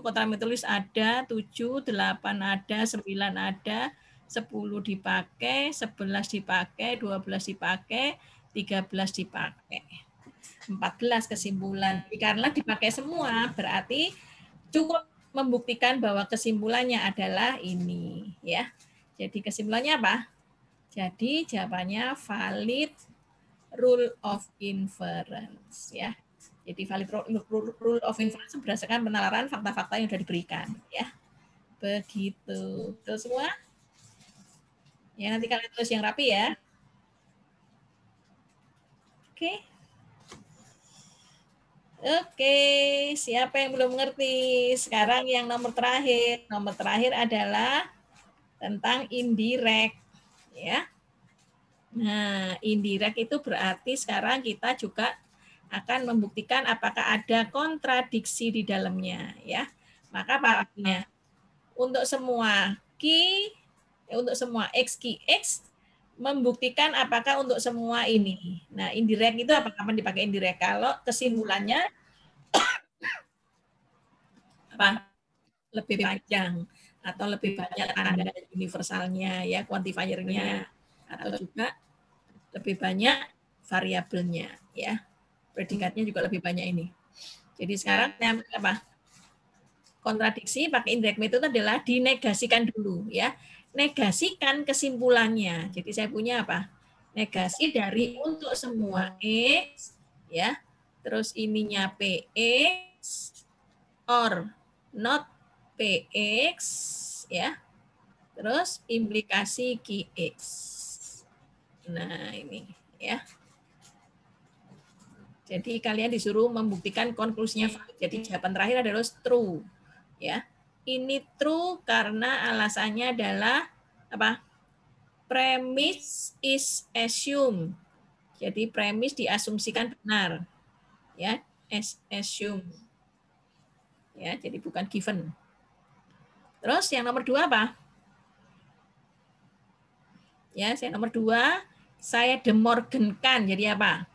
kotak tulis ada, 7, 8 ada, 9 ada, 10 dipakai, 11 dipakai, 12 dipakai, 13 dipakai. 14 kesimpulan. Karena dipakai semua berarti cukup membuktikan bahwa kesimpulannya adalah ini ya. Jadi kesimpulannya apa? Jadi jawabannya valid rule of inference ya. Jadi valid rule of inference berdasarkan penalaran fakta-fakta yang sudah diberikan ya. Begitu. Betul semua? Ya nanti kalian tulis yang rapi ya. Oke. Oke, siapa yang belum mengerti? Sekarang yang nomor terakhir. Nomor terakhir adalah tentang indirect ya. Nah, indirect itu berarti sekarang kita juga akan membuktikan apakah ada kontradiksi di dalamnya ya. Maka parameternya untuk semua key untuk semua x key x membuktikan apakah untuk semua ini. Nah, indirect itu apa kapan dipakai indirect? Kalau kesimpulannya apa? Lebih panjang atau lebih banyak tanda universalnya ya, quantifiernya, atau juga lebih banyak variabelnya ya, predikatnya juga lebih banyak ini. Jadi sekarang apa? Kontradiksi pakai indirect method adalah dinegasikan dulu ya, negasikan kesimpulannya. Jadi saya punya apa? Negasi dari untuk semua x ya, terus ininya px or not px ya, terus implikasi qx. Nah ini ya. Jadi kalian disuruh membuktikan konklusinya valid. Jadi jawaban terakhir adalah true ya. Ini true karena alasannya adalah apa? Premise is assumed. Jadi premis diasumsikan benar ya, assume ya, jadi bukan given. Terus yang nomor 2 apa? Ya, saya nomor 2, saya De Morgan-kan. Jadi apa?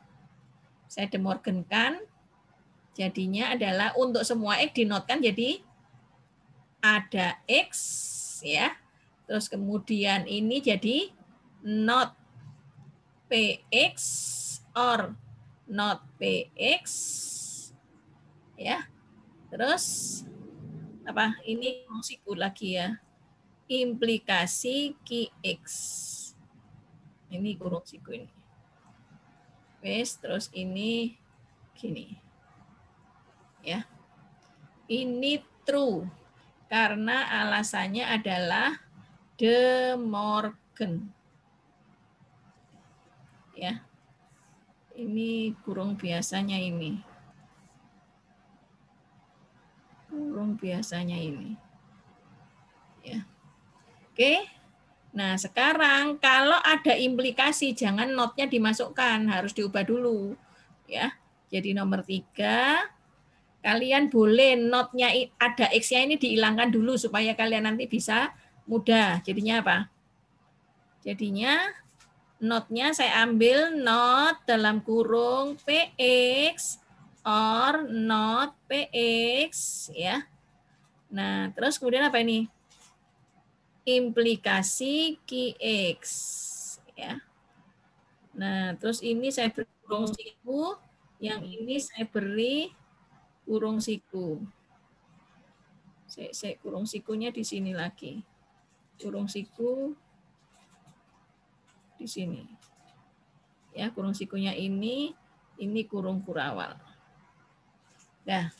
Saya De Morgan-kan. Jadinya adalah untuk semua X dinotkan jadi ada X ya. Terus kemudian ini jadi not PX or not PX, ya. Terus apa? Ini kurung siku lagi ya. Implikasi QX. Ini kurung siku ini. Wes, terus ini gini. Ya. Ini true karena alasannya adalah De Morgan. Ya. Ini kurung biasanya ini. Kurung biasanya ini. Ya. Oke. Nah, sekarang kalau ada implikasi jangan notnya dimasukkan, harus diubah dulu. Ya. Jadi nomor 3, kalian boleh notnya ada X-nya ini dihilangkan dulu supaya kalian nanti bisa mudah. Jadinya apa? Jadinya notnya saya ambil not dalam kurung PX or not PX, ya. Nah, terus kemudian apa ini? Implikasi QX, ya. Nah, terus ini saya beri kurung siku, yang ini saya beri kurung siku. Saya kurung sikunya di sini lagi. Kurung siku di sini. Ya, kurung sikunya ini kurung kurawal. Nah,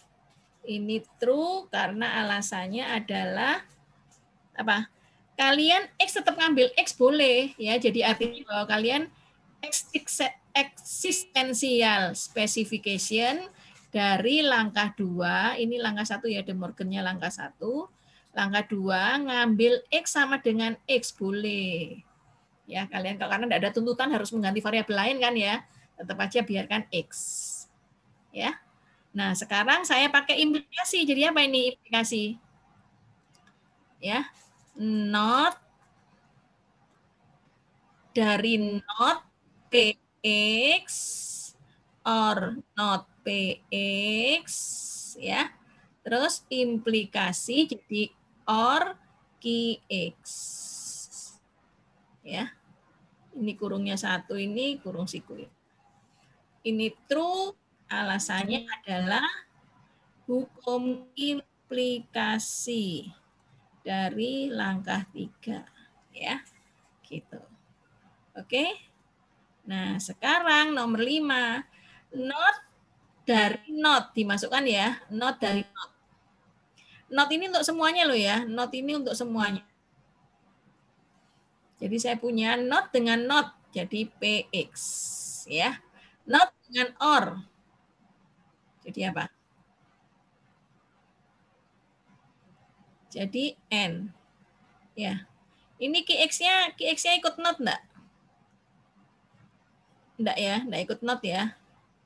ini true karena alasannya adalah apa? Kalian X tetap ngambil X boleh ya. Jadi artinya bahwa kalian existential specification dari langkah 2, ini langkah 1 ya, De Morgan-nya langkah 1. Langkah 2 ngambil X sama dengan X boleh. Ya, kalian karena tidak ada tuntutan harus mengganti variabel lain kan ya. Tetap aja biarkan X. Ya. Nah, sekarang saya pakai implikasi. Jadi apa ini implikasi? Ya. Not dari not PX or not PX, ya. Terus implikasi jadi or QX. Ya. Ini kurungnya 1, ini kurung siku. Ini true, alasannya adalah hukum implikasi dari langkah 3, ya. Gitu. Oke. Nah, sekarang nomor 5. Not dari not dimasukkan ya, not dari not. Not ini untuk semuanya loh ya, not ini untuk semuanya. Jadi saya punya not dengan not, jadi PX, ya. Not dengan or. Jadi apa? Jadi N. Ya. Ini QX-nya ikut not enggak? Enggak ya, enggak ikut not ya.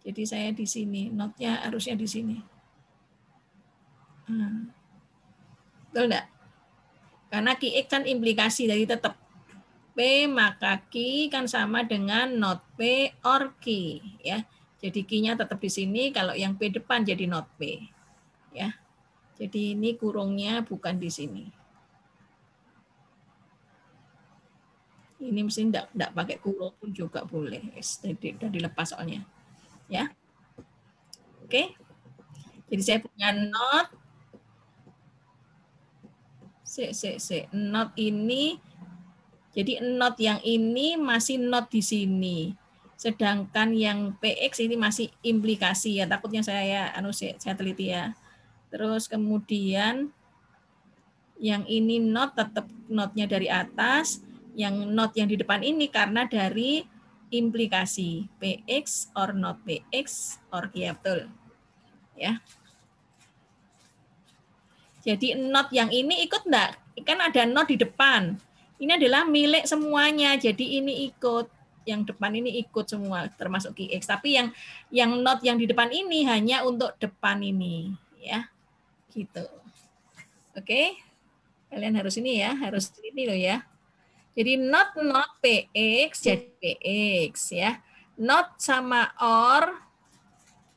Jadi saya di sini, not-nya harusnya di sini. Betul enggak? Karena QX kan implikasi, jadi tetap P maka Q kan sama dengan not P or Q, ya. Jadi Q-nya tetap di sini, kalau yang P depan jadi not P. Ya. Jadi ini kurungnya bukan di sini. Ini mesti enggak pakai kurung pun juga boleh. Sudah dilepas soalnya. Ya. Oke. Jadi saya punya not. Not ini. Jadi not yang ini masih not di sini. Sedangkan yang PX ini masih implikasi ya. Takutnya saya teliti ya. Terus kemudian yang ini not tetap notnya dari atas. Yang not yang di depan ini karena dari implikasi PX or not PX or ya, betul. Ya. Jadi not yang ini ikut enggak? Kan ada not di depan. Ini adalah milik semuanya. Jadi ini ikut. Yang depan ini ikut semua termasuk QX. Tapi yang not yang di depan ini hanya untuk depan ini, ya. Gitu. Oke. Kalian harus ini ya, harus ini loh ya. Jadi not PX jadi PX ya. Not sama or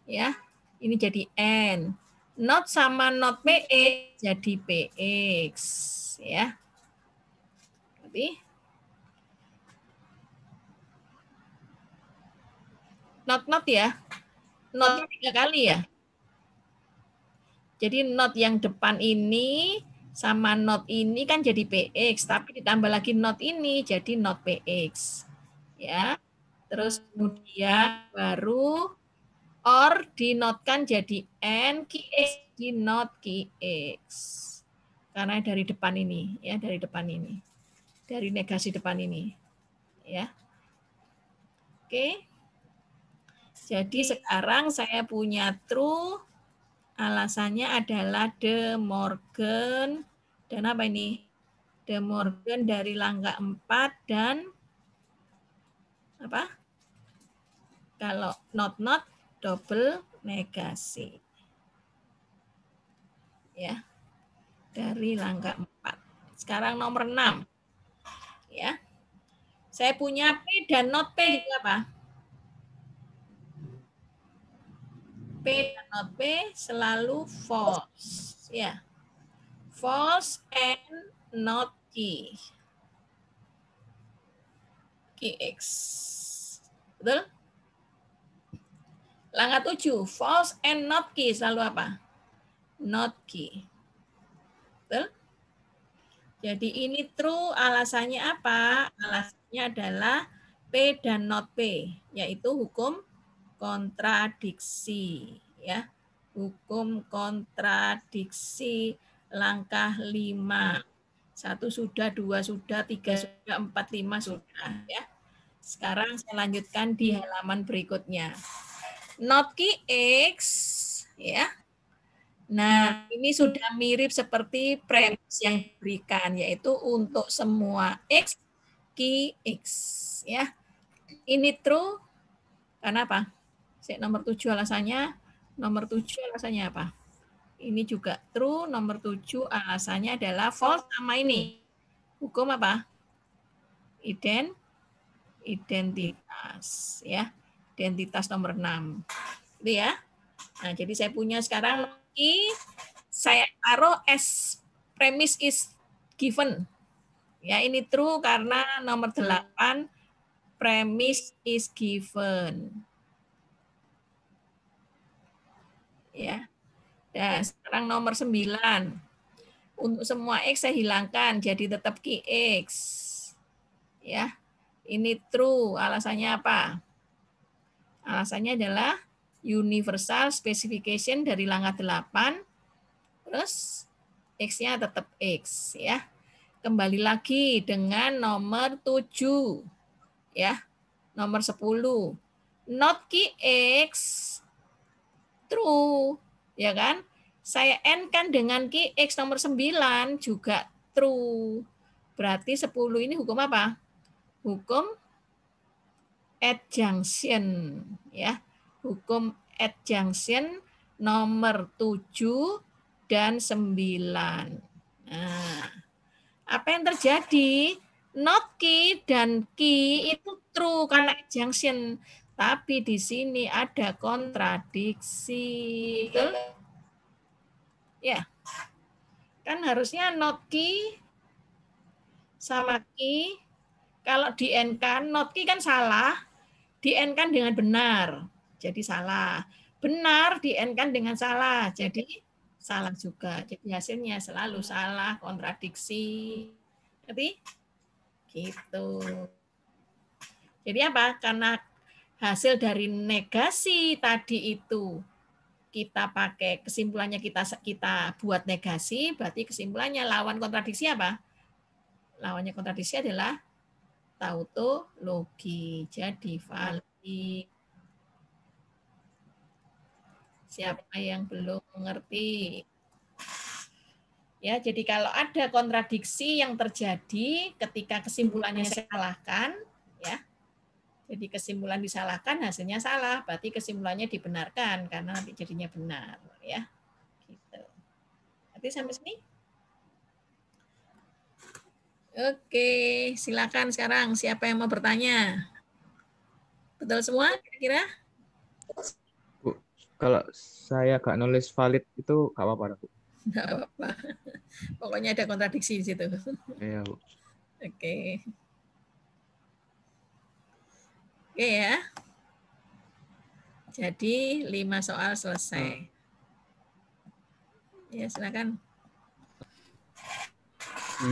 ya. Ini jadi N. Not sama not PX jadi PX ya. Berarti not ya. Not 3 kali ya. Jadi not yang depan ini sama not ini kan jadi PX, tapi ditambah lagi not ini jadi not PX. Ya. Terus kemudian baru or dinotkan jadi N QX di not QX. Karena dari depan ini, ya, dari depan ini. Dari negasi depan ini. Ya. Oke. Jadi sekarang saya punya true. Alasannya adalah De Morgan dan apa ini? De Morgan dari langkah 4 dan apa? Kalau not double negasi. Ya. Dari langkah 4. Sekarang nomor 6. Ya. Saya punya P dan not P juga apa? P dan not P selalu false. Ya. False and not key. QX. Betul? Langkah 7. False and not key selalu apa? Not key. Betul? Jadi ini true, alasannya apa? Alasannya adalah P dan not P, yaitu hukum kontradiksi, ya. Hukum kontradiksi langkah 5. 1 sudah, 2 sudah, 3 sudah, 4, 5 sudah, ya. Sekarang saya lanjutkan di halaman berikutnya. Not QX, ya. Nah, ini sudah mirip seperti premis yang diberikan, yaitu untuk semua X, QX, ya. Ini true, karena apa? Nomor 7 alasannya, apa? Ini juga true, nomor 7 alasannya adalah false sama ini. Hukum apa? Identitas, ya. Identitas nomor 6. Itu ya. Nah, jadi saya punya sekarang saya taruh as premise is given. Ya, ini true karena nomor 8 premise is given. Ya. Dan sekarang nomor 9. Untuk semua X saya hilangkan jadi tetap QX. Ya. Ini true. Alasannya apa? Alasannya adalah universal specification dari langkah 8. Terus X-nya tetap X, ya. Kembali lagi dengan nomor 7. Ya. Nomor 10. Not QX true, ya kan? Saya N kan dengan QX nomor 9 juga true. Berarti 10 ini hukum apa? Hukum adjunction, ya. Hukum adjunction nomor 7 dan 9. Nah, apa yang terjadi? Not key dan key itu true karena adjunction. Tapi di sini ada kontradiksi. Betul? Ya. Kan harusnya not key sama key. Kalau di N kan, not key kan salah. Di N kan dengan benar. Jadi salah. Benar di N kan dengan salah. Jadi salah juga. Jadi hasilnya selalu salah, kontradiksi. Ngerti? Gitu. Jadi apa? Karena hasil dari negasi tadi itu kita pakai kesimpulannya kita buat negasi, berarti kesimpulannya lawan kontradiksi apa? Lawannya kontradiksi adalah tautologi. Jadi valid. Siapa yang belum mengerti? Ya, jadi kalau ada kontradiksi yang terjadi ketika kesimpulannya saya salahkan, ya. Jadi kesimpulan disalahkan, hasilnya salah, berarti kesimpulannya dibenarkan karena nanti jadinya benar, ya. Gitu. Nanti sampai sini. Oke, silakan sekarang siapa yang mau bertanya? Betul semua kira-kira? Bu, kalau saya nggak nulis valid itu nggak apa-apa, Bu? Nggak apa-apa. Pokoknya ada kontradiksi di situ. Iya, Bu. Oke. Oke ya. Jadi 5 soal selesai. Ya, silakan.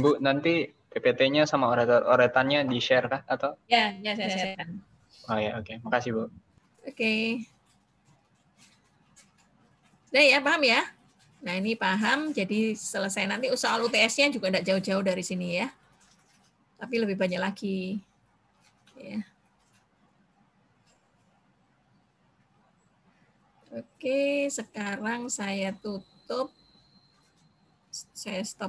Bu, nanti PPT-nya sama oretannya di-share kah? Atau? Ya, saya share-kan. Oh ya, oke. Makasih, Bu. Oke. Udah ya, paham ya? Nah, ini paham, jadi selesai. Nanti soal UTS-nya juga tidak jauh-jauh dari sini ya. Tapi lebih banyak lagi. Ya. Oke, sekarang saya tutup. Saya stop